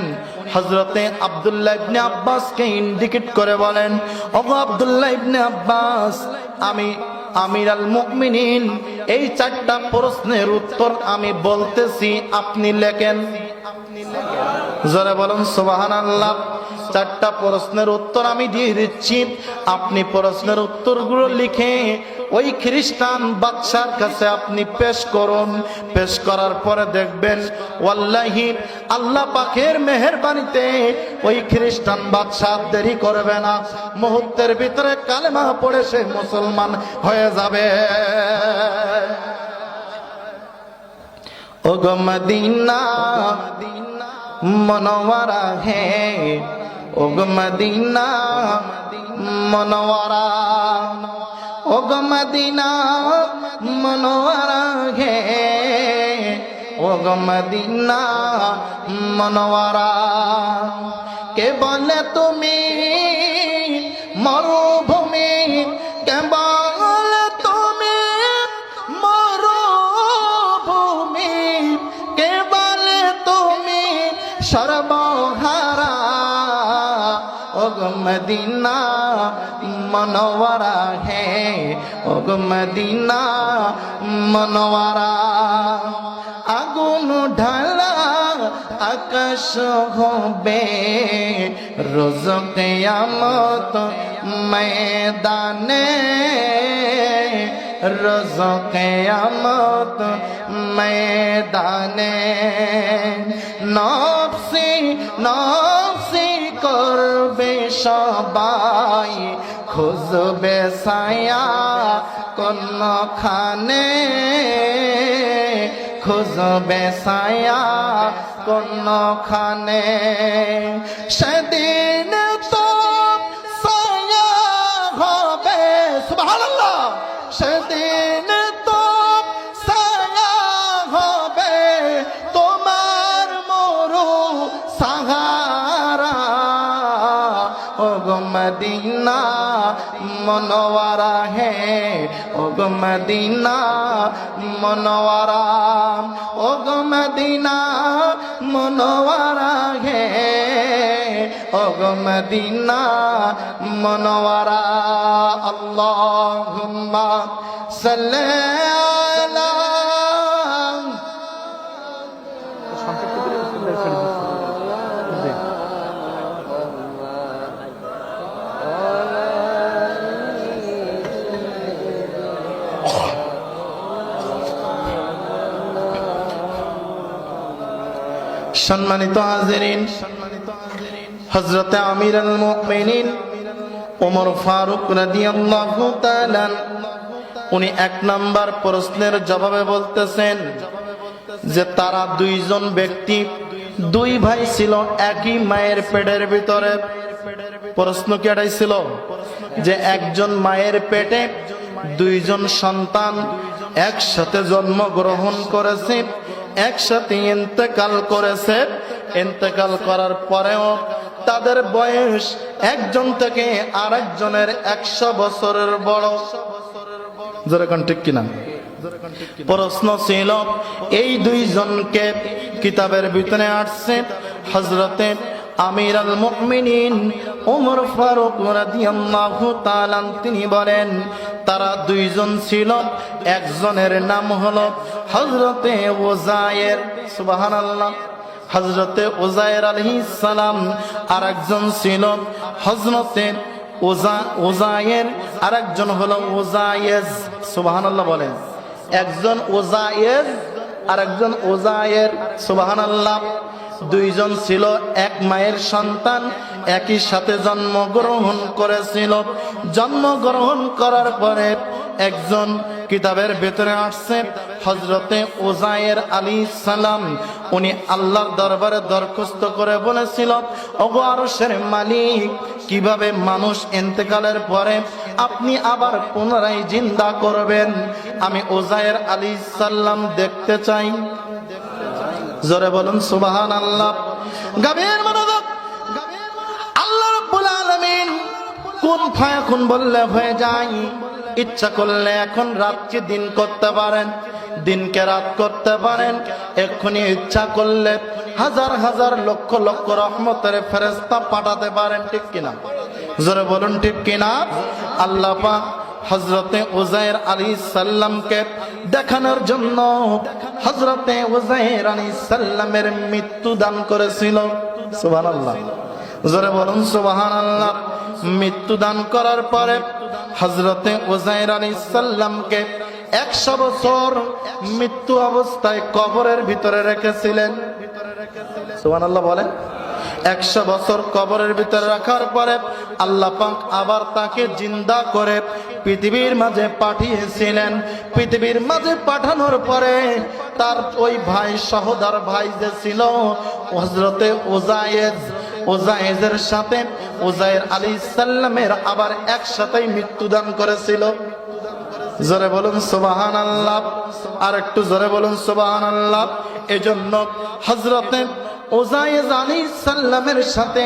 Speaker 1: হযরতে আব্দুল্লাহ ইবনে আব্বাসকে ইন্ডিকেট করে বলেন, ওগো আব্দুল্লাহ ইবনে আব্বাস, আমি আমিরুল মুমিনিন এই 4টা প্রশ্নের উত্তর আমি বলতেছি, আপনি লেখেন। জোরে বলুন সুবহানাল্লাহ। 4টা প্রশ্নের উত্তর আমি দিয়ে দিচ্ছি, আপনি প্রশ্নের উত্তরগুলো লিখে ওই খ্রিস্টান বাদশার কাছে আপনি পেশ করুন। পেশ করার পরে দেখবেন ওয়াল্লাহি আল্লাহ পাকের মেহেরবানিতে ওই খ্রিস্টান বাদশা দেরি করবে না, মুহূর্তের ভিতরে কালেমা পড়ে সে মুসলমান হয়ে যাবে। ও গো মদিনা মনোয়ারা হে, ও গো মদিনা মনোয়ারা, ও গো মদিনা মনোয়ারা হে, ও গো মদিনা মনোয়ারা। কে বলে তুমি মরুভূমি, কে বলে তুমি মরুভূমি, কে বলে তুমি সর্বহারা, ও গো মদিনা মনোয়ারা হে, ও গো মদিনা মনোয়ারা। আগুন ঢালা আকাশ হবে রোজ কিয়ামত ময়দানে, রোজ কিয়ামত ময়দানে। নফসি নফসি করবে সবাই, খুঁজবে ছায়া কোনখানে, খুঁজবে ছায়া কোনখানে। সেদিন তো ছায়া হবে, সুবহানাল্লাহ, সেদিন তো ছায়া হবে তোমার মরু সাহারা, ও গো মদিনা মনোয়ারা হে, ও গো মদিনা মনোয়ারা, ও গো মদিনা মনোয়ারা হে, ও গো মদিনা মনোয়ারা। আল্লাহুম্মা সাল্লি আলা। সম্মানিত হাজিরিন, হযরতে আমিরুল মুমিনিন ওমর ফারুক রাদিয়াল্লাহু তাআলা উনি 1 নাম্বার প্রশ্নের জবাবে বলতেছেন যে তারা দুইজন ব্যক্তি, দুই ভাই ছিল একই মায়ের পেটের ভিতরে। প্রশ্ন কি এটাই ছিল যে একজন মায়ের পেটে দুইজন সন্তান একসাথে জন্মগ্রহণ করেছে, একসাথে ইন্তেকাল করেছে, ইন্তেকাল করার পরেও তাদের বয়স একজন থেকে আরেকজনের 100 বছরের বড়। যেরকম ঠিক কিনা? প্রশ্ন ছিল এই দুইজনকে কিতাবের ভিতরে আসছে হযরতে আমিরুল মুমিনিন ওমর ফারুক রাদিয়াল্লাহু তাআলা তিনি বলেন তারা দুইজন ছিল, একজনের নাম হলো হযরতে উযায়ের, সুবহানাল্লাহ, হযরতে উযায়ের আলাইহিস সালাম। আর একজন ছিল হযরতে উযায়ের, আর একজন হলো উযায়েজ, সুবহানাল্লাহ বলেন। একজন উযায়েজ আর একজন উযায়ের, সুবহানাল্লাহ। দুইজন ছিল এক মায়ের সন্তান, একই সাথে জন্মগ্রহণ করেছিল। জন্মগ্রহণ করার পরে একজন কিতাবের ভেতরে আসছে হযরতে উযায়ের আলাইহিস সালাম, উনি আল্লাহর দরবারে দরখাস্ত করে বলেছিল, ওগো আরশের মালিক, কিভাবে মানুষ ইন্তেকালের পরে আপনি আবার পুনরায় জিন্দা করবেন? আমি উযায়ের আলাইহিস সালাম দেখতে চাই। জোরে বলুন সুবহানাল্লাহ। গভীর মনোযোগ। আল্লাহ রাব্বুল আলামিন কোন ফায়াকুন বললে হয়ে যায়। ইচ্ছা করলে এখন রাতকে দিন করতে পারেন, দিনকে রাত করতে পারেন। এক্ষুনি ইচ্ছা করলে হাজার হাজার লক্ষ লক্ষ রহমতের ফেরেশতা পাঠাতে পারেন, ঠিক কিনা? জোরে বলুন ঠিক কিনা? আল্লাহ পাক হযরতে উযায়ের আলাইহিস সালামকে দেখানোর জন্য হযরতে উযায়ের আলাইহিস সালামের মৃত্যু দান করেছিল, সুবহানাল্লাহ। জোরে বলুন সুবহানাল্লাহ। মৃত্যু দান করার পরে হযরতে উযাইর আলাইহিস সালামকে 100 বছর মৃত্যু অবস্থায় কবরের ভিতরে রেখেছিলেন। সুবহানাল্লাহ বলেন। 100 বছর কবরের ভিতরে রাখার পরে আল্লাহ পাক আবার তাকে জিন্দা করে পৃথিবীর মাঝে পাঠিয়েছিলেন। পৃথিবীর মাঝে পাঠানোর পরে তার ওই ভাই সহোদর ভাই যে ছিল হযরতে উযাইজের সাথে উযাইর আলাইহিস সালামের আবার একসাথেই মৃত্যুদান করেছিল। জোরে বলুন সুবহানাল্লাহ। আর একটু জোরে বলুন সুবহানাল্লাহ। এজন্য হযরতে উযাইর আলাইহিস সালামের সাথে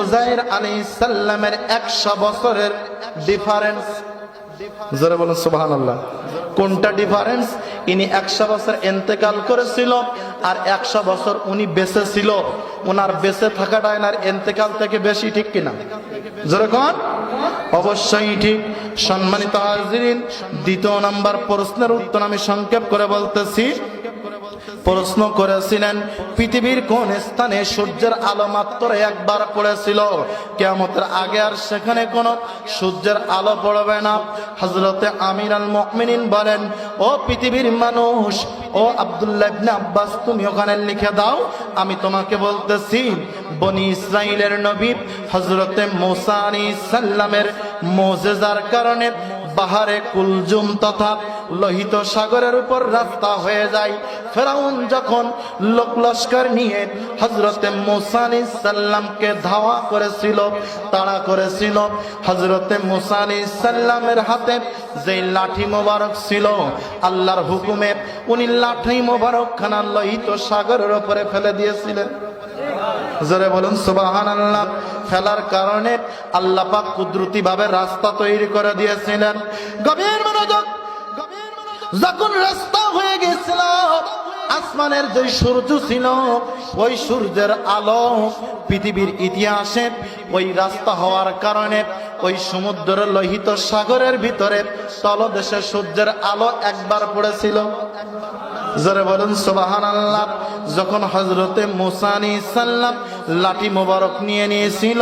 Speaker 1: উযাইর আলাইহিস সালামের 100 বছরের ডিফারেন্স। জোরে বলুন সুবহানাল্লাহ। কোনটা ডিফারেন্স? ইনি 100 বছর ইন্তেকাল করেছিল আর 100 বছর উনি বেঁচে ছিল। ওনার বেঁচে থাকাটা এনার ইন্তেকাল থেকে বেশি, ঠিক কিনা? জোরে কোন? অবশ্যই ঠিক। সম্মানিত হাজিরিন, দ্বিতীয় নাম্বার প্রশ্নের উত্তর আমি সংক্ষেপ করে বলতেছি। প্রশ্ন করেছিলেন পৃথিবীর কোন স্থানে সূর্যের আলো মাত্র একবার পড়েছিল, কিয়ামতের আগে আর সেখানে কোন সূর্যের আলো পড়বে না। হযরতে আমির আল মুমিনিন বলেন, ও পৃথিবীর মানুষ, ও আব্দুল্লাহ ইবনে আব্বাস, তুমি ওখানে লিখে দাও, আমি তোমাকে বলতেছি বনি ইসরাইলের নবী হযরতে মূসা আলাইহিস সালামের মুজিজার কারণে বাহারে কুলজুম তথা লোহিত সাগরের উপর রাস্তা হয়ে যায়। ফেরাউন যখন লোক লস্কর নিয়ে হযরতে মূসা আলাইহিস সালামকে ধাওয়া করেছিল, তাড়া করেছিল, হযরতে মূসা আলাইহিস সালামের হাতে যে লাঠি মোবারক ছিল, আল্লাহর হুকুমে উনি লাঠি মোবারক খানা লোহিত সাগরের উপরে ফেলে দিয়েছিলেন। জোরে বলুন সুবহানাল্লাহ। ফেলার কারণে আল্লাহ পাক কুদরতি ভাবে রাস্তা তৈরি করে দিয়েছিলেন। গভীর মনোযোগ। যখন রাস্তা হয়ে গেছিল, আসমানের যে সূর্য ছিল, ওই সূর্যের আলো পৃথিবীর ইতিহাসে ওই রাস্তা হওয়ার কারণে ওই সমুদ্রের লোহিত সাগরের ভিতরে তলদেশে সূর্যের আলো একবার পড়েছিল। জোরে বলুন সুবহানাল্লাহ। যখন হযরতে মূসা আলাইহিস সালাম লাঠি মোবারক নিয়ে নিয়েছিল,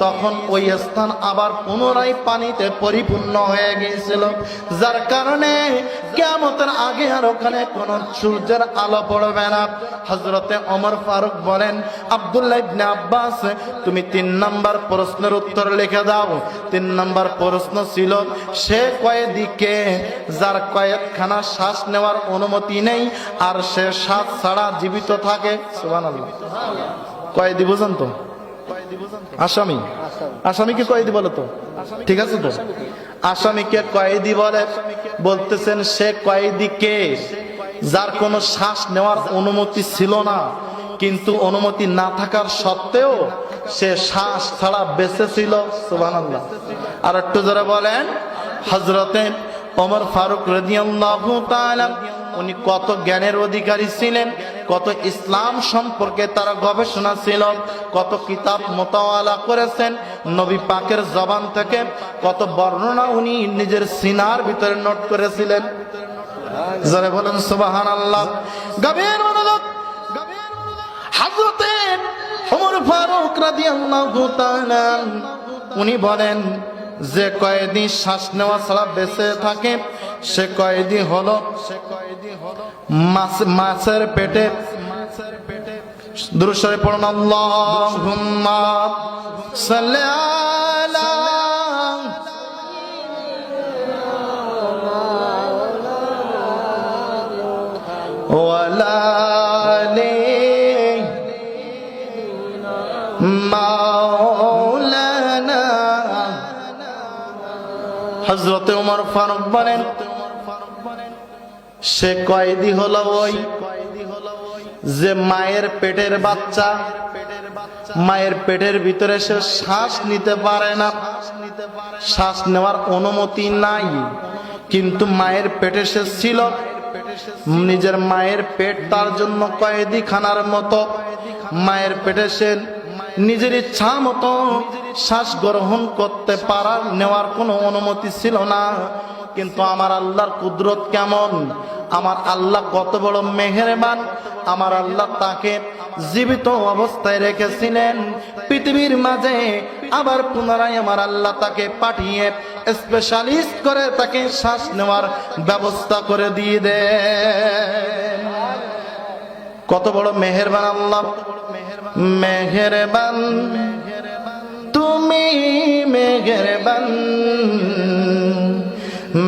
Speaker 1: তখন ওই স্থান আবার পুনরায় পানিতে পরিপূর্ণ হয়ে গিয়েছিল, যার কারণে কিয়ামতের আগে আর ওখানে কোন সূর্যের আলো পড়বে না। হযরতে ওমর ফারুক বলেন, আব্দুল্লাহ ইবনে আব্বাস, তুমি 3 নাম্বার প্রশ্নের উত্তর লিখে দাও। 3 নাম্বার প্রশ্ন ছিল, সে কয়েদি কে যার কয়েকখানা শ্বাস নেওয়ার অনুমতি নেই আর সে শ্বাস ছাড়া জীবিত থাকে? সুবহানাল্লাহ। কয়েদি বুঝেন তো? আসামি। আসামিকে কয়েদি বলে তো? ঠিক আছে তো? আসামিকে কয়েদি বলে। বলতেছেন সে কয়েদি কে যার কোনো শ্বাস নেওয়ার অনুমতি ছিল না, কিন্তু অনুমতি না থাকার সত্ত্বেও সে শ্বাস ছাড়া বেঁচে ছিল। সুবহানাল্লাহ। আর একটু জোরে বলেন। হযরতে ওমর ফারুক রাদিয়াল্লাহু তাআলা, উনি কত জ্ঞানের অধিকারী ছিলেন, কত ইসলাম সম্পর্কে তার গবেষণা ছিল, কত কিতাব মোতাওয়ালা করেছেন, নবী পাকের জবান থেকে কত বর্ণনা উনি নিজের সিনার ভিতরে নোট করেছিলেন। যারা বলেন সুবহানাল্লাহ। গভীর মনোযোগ। হযরতে ওমর ফারুক রাদিয়াল্লাহু তাআলা উনি বলেন, যে কয়েদি শ্বাস নেওয়া ছাড়া বেঁচে থাকে সে কয়েদি হলো মাছের পেটে। দুরূদ শরীফ পড়ুন, আল্লাহুম্মা সাল্লি আলা ওয়ালা আলি মাওলানা। হযরতে ওমর ফারুক বলেন, সে কয়েদি হলো ওই যে মায়ের পেটের বাচ্চা, মায়ের পেটের ভিতরে সে শ্বাস নিতে পারে না, শ্বাস নেওয়ার অনুমতি নাই, কিন্তু মায়ের পেটে সে ছিল। নিজের মায়ের পেট তার জন্য কয়েদি খানার মতো। মায়ের পেটে সে নিজের ইচ্ছা মতো শ্বাস গ্রহণ করতে পারার নেওয়ার কোনো অনুমতি ছিল না। কিন্তু আমার আল্লাহর কুদরত কেমন, আমার আল্লাহ কত বড় মেহেরবান। আমার আল্লাহ তাকে জীবিত অবস্থায় রেখেছিলেন। পৃথিবীর মাঝে আবার পুনরায় আমার আল্লাহ তাকে পাঠিয়ে স্পেশালিস্ট করে তাকে শ্বাস নেওয়ার ব্যবস্থা করে দিয়ে দেন। কত বড় মেহেরবান আল্লাহ, মেহেরবান তুমি, মেহেরবান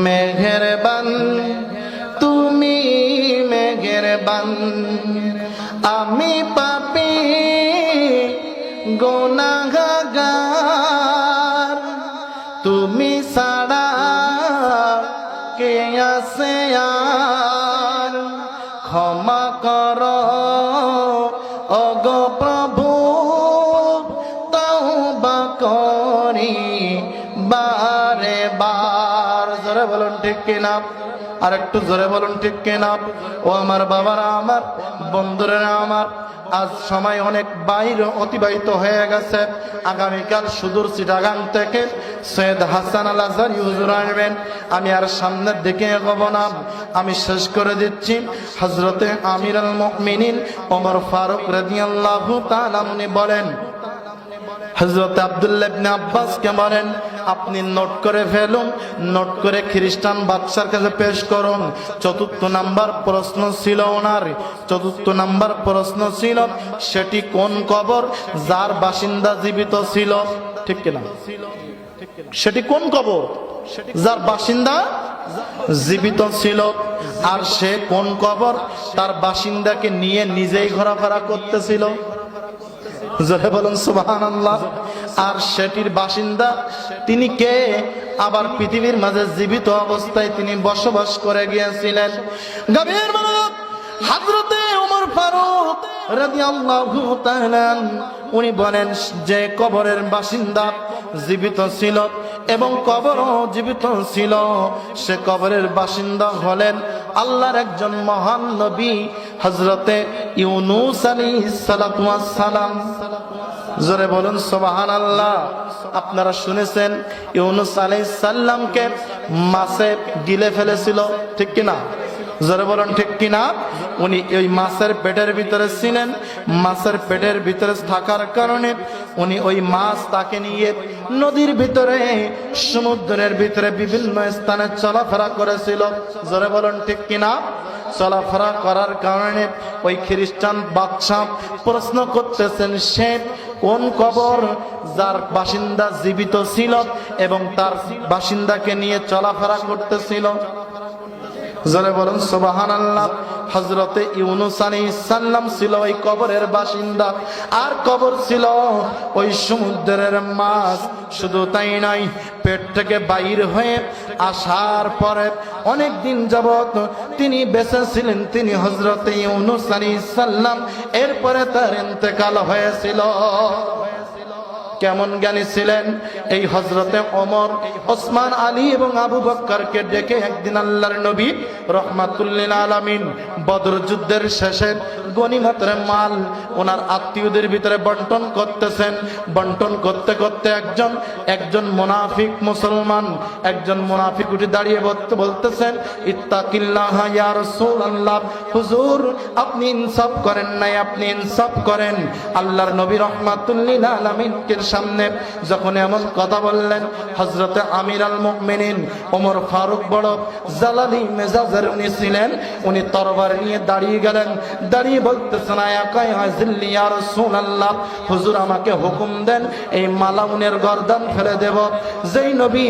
Speaker 1: মেহেরবান তুমি, মেহেরবান আমি পাপী গুনাহগার, তুমি ছাড়া কে আছে আর, ক্ষমা করো ওগো প্রভু, তওবা করি বারে বার। জোরে বলুন ঠিক কিনা, আর একটু জোরে বলুন ঠিক কিনা। ও আমার বাবারা, আমার বন্ধুরা, আমার আজ সময় অনেক বাইরে অতিবাহিত হয়ে গেছে। আগামীকাল সুদূর চিটাগাং থেকে সৈয়দ হাসান আল আজহারী হুজুর আসবেন। আমি আর সামনের দিকে এগোবো না, আমি শেষ করে দিচ্ছি। হযরতে আমিরুল মুমিনিন ওমর ফারুক রাদিয়াল্লাহু তাআলা উনি বলেন, হযরত আব্দুল্লাহ ইবনে আব্বাসকে বলেন, আপনি নোট করে ফেলুন, নোট করে খ্রিস্টান বাদশার কাছে পেশ করুন। চতুর্থ নাম্বার প্রশ্ন ছিল ওনার, চতুর্থ নাম্বার প্রশ্ন ছিল সেটি কোন কবর যার বাসিন্দা জীবিত ছিল, ঠিক কিনা? সেটি কোন কবর যার বাসিন্দা জীবিত ছিল, আর সে কোন কবর তার বাসিন্দাকে নিয়ে নিজেই ঘোরাফেরা করতেছিল। জোরে বলুন সুবহানাল্লাহ। আর সেটির বাসিন্দা তিনি কে, আবার পৃথিবীর মাঝে জীবিত অবস্থায় তিনি বসবাস করে গিয়েছিলেন। গভীর মনোযোগ, হযরতে ওমর ফারুক রাদিয়াল্লাহু তাআলা উনি বলেন যে কবরের বাসিন্দা জীবিত ছিল এবং কবরও জীবিত ছিল, সে কবরের বাসিন্দা হলেন আল্লাহর একজন মহান নবী হযরতে ইউনূস আলাইহিস সালাতু ওয়াস সালাম। জোরে বলুন সুবহানাল্লাহ। আপনারা শুনেছেন ইউনূস আলাইহিস সালামকে মাছে গিলে ফেলেছিল, ঠিক কিনা? জোরে বলুন ঠিক কিনা? উনি ওই মাছের পেটের ভিতরে ছিলেন, মাছের পেটের ভিতরে থাকার কারণে উনি ওই মাছ তাকে নিয়ে নদীর ভিতরে, সমুদ্রের ভিতরে বিভিন্ন স্থানে চলাফেরা করেছিল। জোরে বলুন ঠিক কিনা? চলাফেরা করার কারণে ওই খ্রিস্টান বাদশা প্রশ্ন করতেছেন সে কোন কবর যার বাসিন্দা জীবিত ছিল এবং তার বাসিন্দাকে নিয়ে চলাফেরা করতেছিল। জোরে বলুন সুবহানাল্লাহ। হযরতে ইউনূস আলাইহিস সালাম ছিল ওই কবরের বাসিন্দা, আর কবর ছিল ওই সমুদ্রের মাছ। শুধু তাই নয়, পেট থেকে বাইর হয়ে আসার পরে অনেক দিন যাবত তিনি বেঁচে ছিলেন, তিনি হযরতে ইউনূস আলাইহিস সালাম। এরপরে তার ইন্তেকাল হয়েছিল। কেমন জ্ঞানী ছিলেন এই হযরতে ওমর, ওসমান, আলী এবং আবু বকরকে ডেকে একদিন আল্লাহর নবী রাহমাতুল লিল আলামিন বদর যুদ্ধের শেষে গনিমতের মাল ওনার আত্মীয়দের ভিতরে বন্টন করতেছেন। বন্টন করতে করতে একজন মুনাফিক মুসলমান, একজন মুনাফিক উঠে দাঁড়িয়ে বলতেছেন, ইত্তাকিল্লাহ ইয়া রাসূলুল্লাহ, হুজুর আপনি ইনসাফ করেন নাই, আপনি ইনসাফ করেন। আল্লাহর নবী রাহমাতুল লিল আলামিনকে সামনে যখন এমন কথা বললেন, হযরতে আমিরুল মুমিনিন ওমর ফারুক বড় জালালি মেজাজের উনি ছিলেন। উনি তরবার নিয়ে দাঁড়িয়ে গেলেন, দাঁড়িয়ে বলতেছেন, ইয়া রাসূলুল্লাহ, হুজুর আমাকে হুকুম দেন, এই মালাউনের গর্দান ফেলে দেব। যেই নবী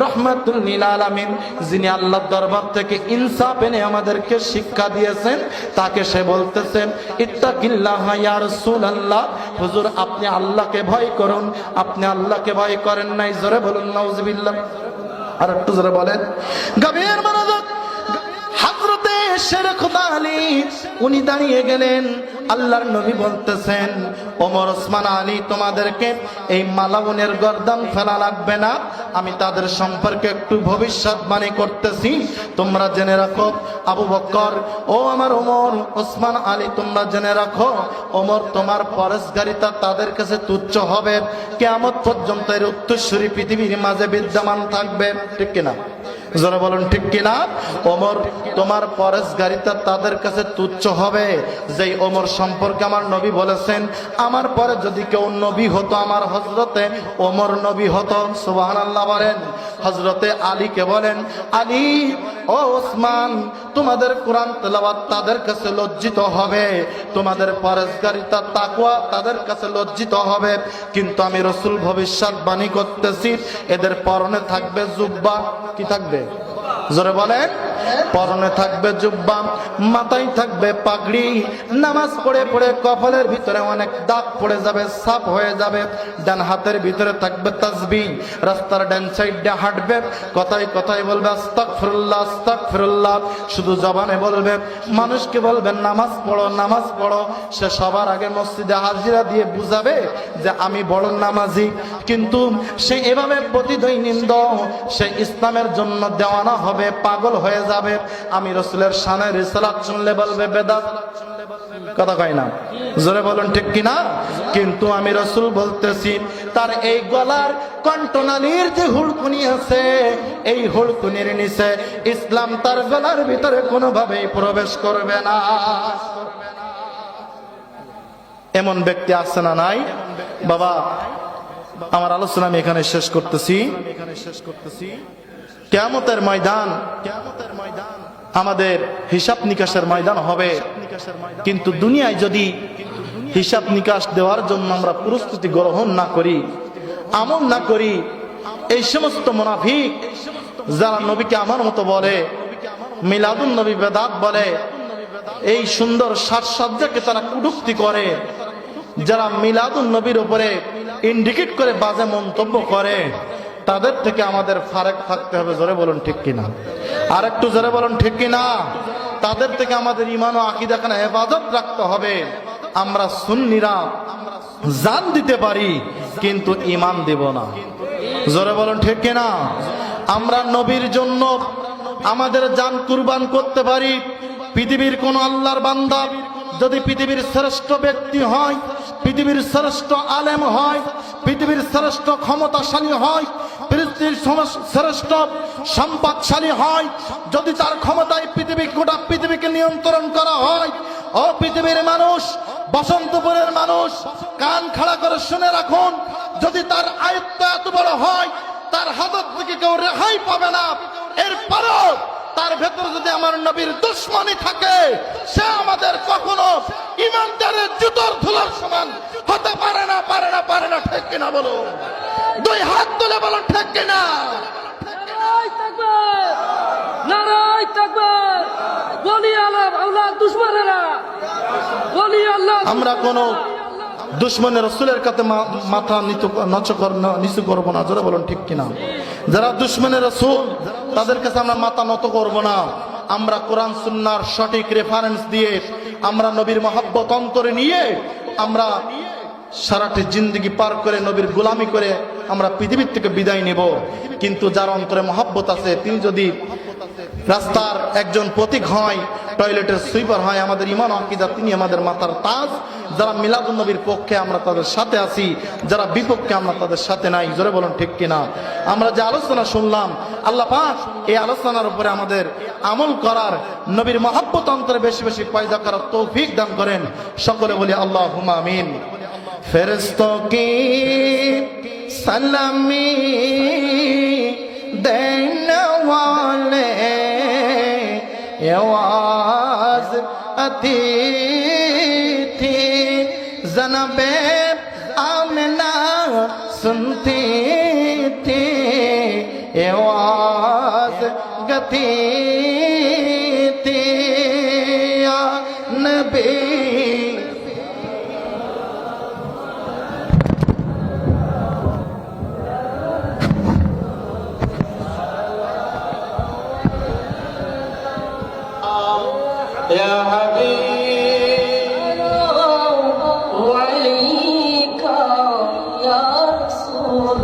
Speaker 1: রাহমাতুল লিল আলামিন, যিনি আল্লাহর দরবার থেকে ইনসাফ এনে আমাদেরকে শিক্ষা দিয়েছেন, তাকে সে বলতেছেন, ইত্তাকিল্লাহ ইয়া রাসূলুল্লাহ, হুজুর আপনি আল্লাহকে ভয় করুন, আপনি আল্লাহকে ভয় করেন নাই। জোরে বলুন নাউজুবিল্লাহ। আর একটু জোরে বলেন। গভীর মনোযোগ, হযরতে শের খুদা আলী উনি দাঁড়িয়ে গেলেন। আল্লাহর নবী বলতেছেন, ওমর, ওসমান, আলী, তোমাদেরকে এই মালাউনের গর্দান ফেলা লাগবে না। আমি তাদের সম্পর্কে একটু ভবিষ্যৎবাণী করতেছি, তোমরা জেনে রাখো। আবু বকর, ও আমার ওমর, ওসমান, আলী, তোমরা জেনে রাখো, ওমর তোমার পরেশগারিতা তাদের কাছে তুচ্ছ হবে। কিয়ামত পর্যন্ত এর উত্তরসূরি পৃথিবীর মাঝে বিদ্যমান থাকবে, ঠিক কিনা? যারা বলেন ঠিক কিনা? ওমর তোমার পরেশগারিতা তাদের কাছে তুচ্ছ হবে যেই ওমর সম্পর্কে আমার নবী বলেছেন আমার পরে যদি কেউ নবী হতো আমার হযরতে ওমর নবী হতো। সুবহানাল্লাহ বলেন। হযরতে আলীকে বলেন, আলী ও ওসমান তোমাদের কোরআন তেলাওয়াত তাদের কাছে লজ্জিত হবে, তোমাদের পরেশগারিতা তাকওয়া তাদের কাছে লজ্জিত হবে, কিন্তু আমি রাসূল ভবিষ্যৎবাণী করতেছি এদের পরনে থাকবে জুব্বা। কি থাকবে? জোরে বলেন। পরনে থাকবে জুব্বা, মাথায় থাকবে পাগড়ি, নামাজ পড়ে পড়ে কপালের ভিতরে অনেক দাগ পড়ে যাবে, সাফ হয়ে যাবে, ডান হাতের ভিতরে থাকবে তাসবিহ, রাস্তার ডান সাইডে হাঁটবে, কথায় কথায় বলবে আস্তাগফিরুল্লাহ আস্তাগফিরুল্লাহ, শুধু জবানে বলবে, মানুষকে বলবে নামাজ পড়ো নামাজ পড়ো, সে সবার আগে মসজিদে হাজিরা দিয়ে বুঝাবে যে আমি বড় নামাজি, কিন্তু সে এভাবে প্রতিদৈনিন্দ সে ইসলামের জন্য দেওয়ানা হবে, পাগল হয়ে যাবে। আমি রাসূলের শানে রিসালাত শুনলে বলবে বেদাত। কথা কয় না? জোরে বলুন ঠিক কিনা? কিন্তু আমি রাসূল বলতেছি তার এই গলার কণ্ঠনালীর যে হুড়কুনি আছে এই হুড়কুনির নিচে ইসলাম তার গলার ভিতরে কোনোভাবেই প্রবেশ করবে না। এমন ব্যক্তি আছে না নাই? বাবা আমার আলোচনা আমি এখানে শেষ করতেছি। কিয়ামতের ময়দান আমাদের হিসাব নিকাশের ময়দান হবে, কিন্তু দুনিয়ায় যদি হিসাব নিকাশ দেওয়ার জন্য আমরা প্রস্তুতি গ্রহণ না করি, আমল না করি, এই সমস্ত মুনাফিক যারা নবীকে আমার মতো বলে, মিলাদুন নবী বেদাত বলে, এই সুন্দর সাজসজ্জাকে তারা কটূক্তি করে, যারা মিলাদুন নবীর উপরে ইন্ডিকেট করে বাজে মন্তব্য করে, তাদের থেকে আমাদের ফারাক থাকতে হবে। জোরে বলুন ঠিক কিনা? আর একটু জোরে বলুন ঠিক কিনা? তাদের থেকে আমাদের ঈমান ও আকীদাখানে হেফাজত রাখতে হবে। আমরা সুন্নিরা জান দিতে পারি কিন্তু ঈমান দেব না। জোরে বলুন ঠিক কিনা? আমরা নবীর জন্য আমাদের জান কুরবান করতে পারি। পৃথিবীর কোন আল্লাহর বান্দা যদি পৃথিবীর শ্রেষ্ঠ ব্যক্তি হয়, পৃথিবীর শ্রেষ্ঠ আলেম হয়, পৃথিবীর শ্রেষ্ঠ ক্ষমতাশালী হয়, পৃথিবীর শ্রেষ্ঠ সম্পদশালী হয়, যদি তার ক্ষমতায় গোটা পৃথিবীকে নিয়ন্ত্রণ করা হয়, ও পৃথিবীর মানুষ, বসন্তপুরের মানুষ কান খাড়া করে শুনে রাখুন, যদি তার আয়ত্ত এত বড় হয় তার হাত থেকে কেউ রেহাই পাবে না। এরপরও তার ভেতরে যদি আমার নবীর দুশমনী থাকে, সে আমাদের কখনো ইমানদারের জুতোর ধুলার সমান হতে পারে না, পারে না, পারে না। ঠিক কিনা বলো? দুই হাত তুলে বলো ঠিক কিনা?
Speaker 2: নারায়ে তাকবীর, নারায়ে তাকবীর। ওলি আল্লাহ দুশমনেরা, ওলি আল্লাহ
Speaker 1: আমরা কোন দুশমনের রাসূলের কাছে মাথা নিচু করবো না। জোরে বলুন ঠিক কিনা? যারা দুশমনের রাসূল তাদের কাছে আমরা মাথা নত করব না। আমরা কোরআন সুন্নাহর সঠিক রেফারেন্স দিয়ে, আমরা নবীর মহব্বত অন্তরে নিয়ে আমরা সারাটি জিন্দগি পার করে নবীর গোলামি করে আমরা পৃথিবীর থেকে বিদায় নেব। কিন্তু যার অন্তরে মহব্বত আছে, তিনি যদি রাস্তার একজন প্রতীক হয়, টয়লেটের সুইপার হয়, আমাদের ঈমান ও আকীদা তিনি আমাদের মাথার তাজ। যারা মিলাদুন নবীর পক্ষে আমরা তাদের সাথে আছি, যারা বিপক্ষে আমরা তাদের সাথে নাই। জোরে বলুন ঠিক কিনা? আমরা যে আলোচনা শুনলাম, আল্লাহ পাক এই আলোচনার উপরে আমাদের আমল করার, নবীর মহব্বত অন্তরে বেশি বেশি পয়দা করার তৌফিক দান করেন। সকলে বলি আল্লাহুম্মা আমিন। ফেরেশতোं की सलामी देने वाले आवाज अतिथि जनाबे आमिना सुनती थी, आवाज गती थी या नबी।
Speaker 2: يا حبيب وعليك يا رسول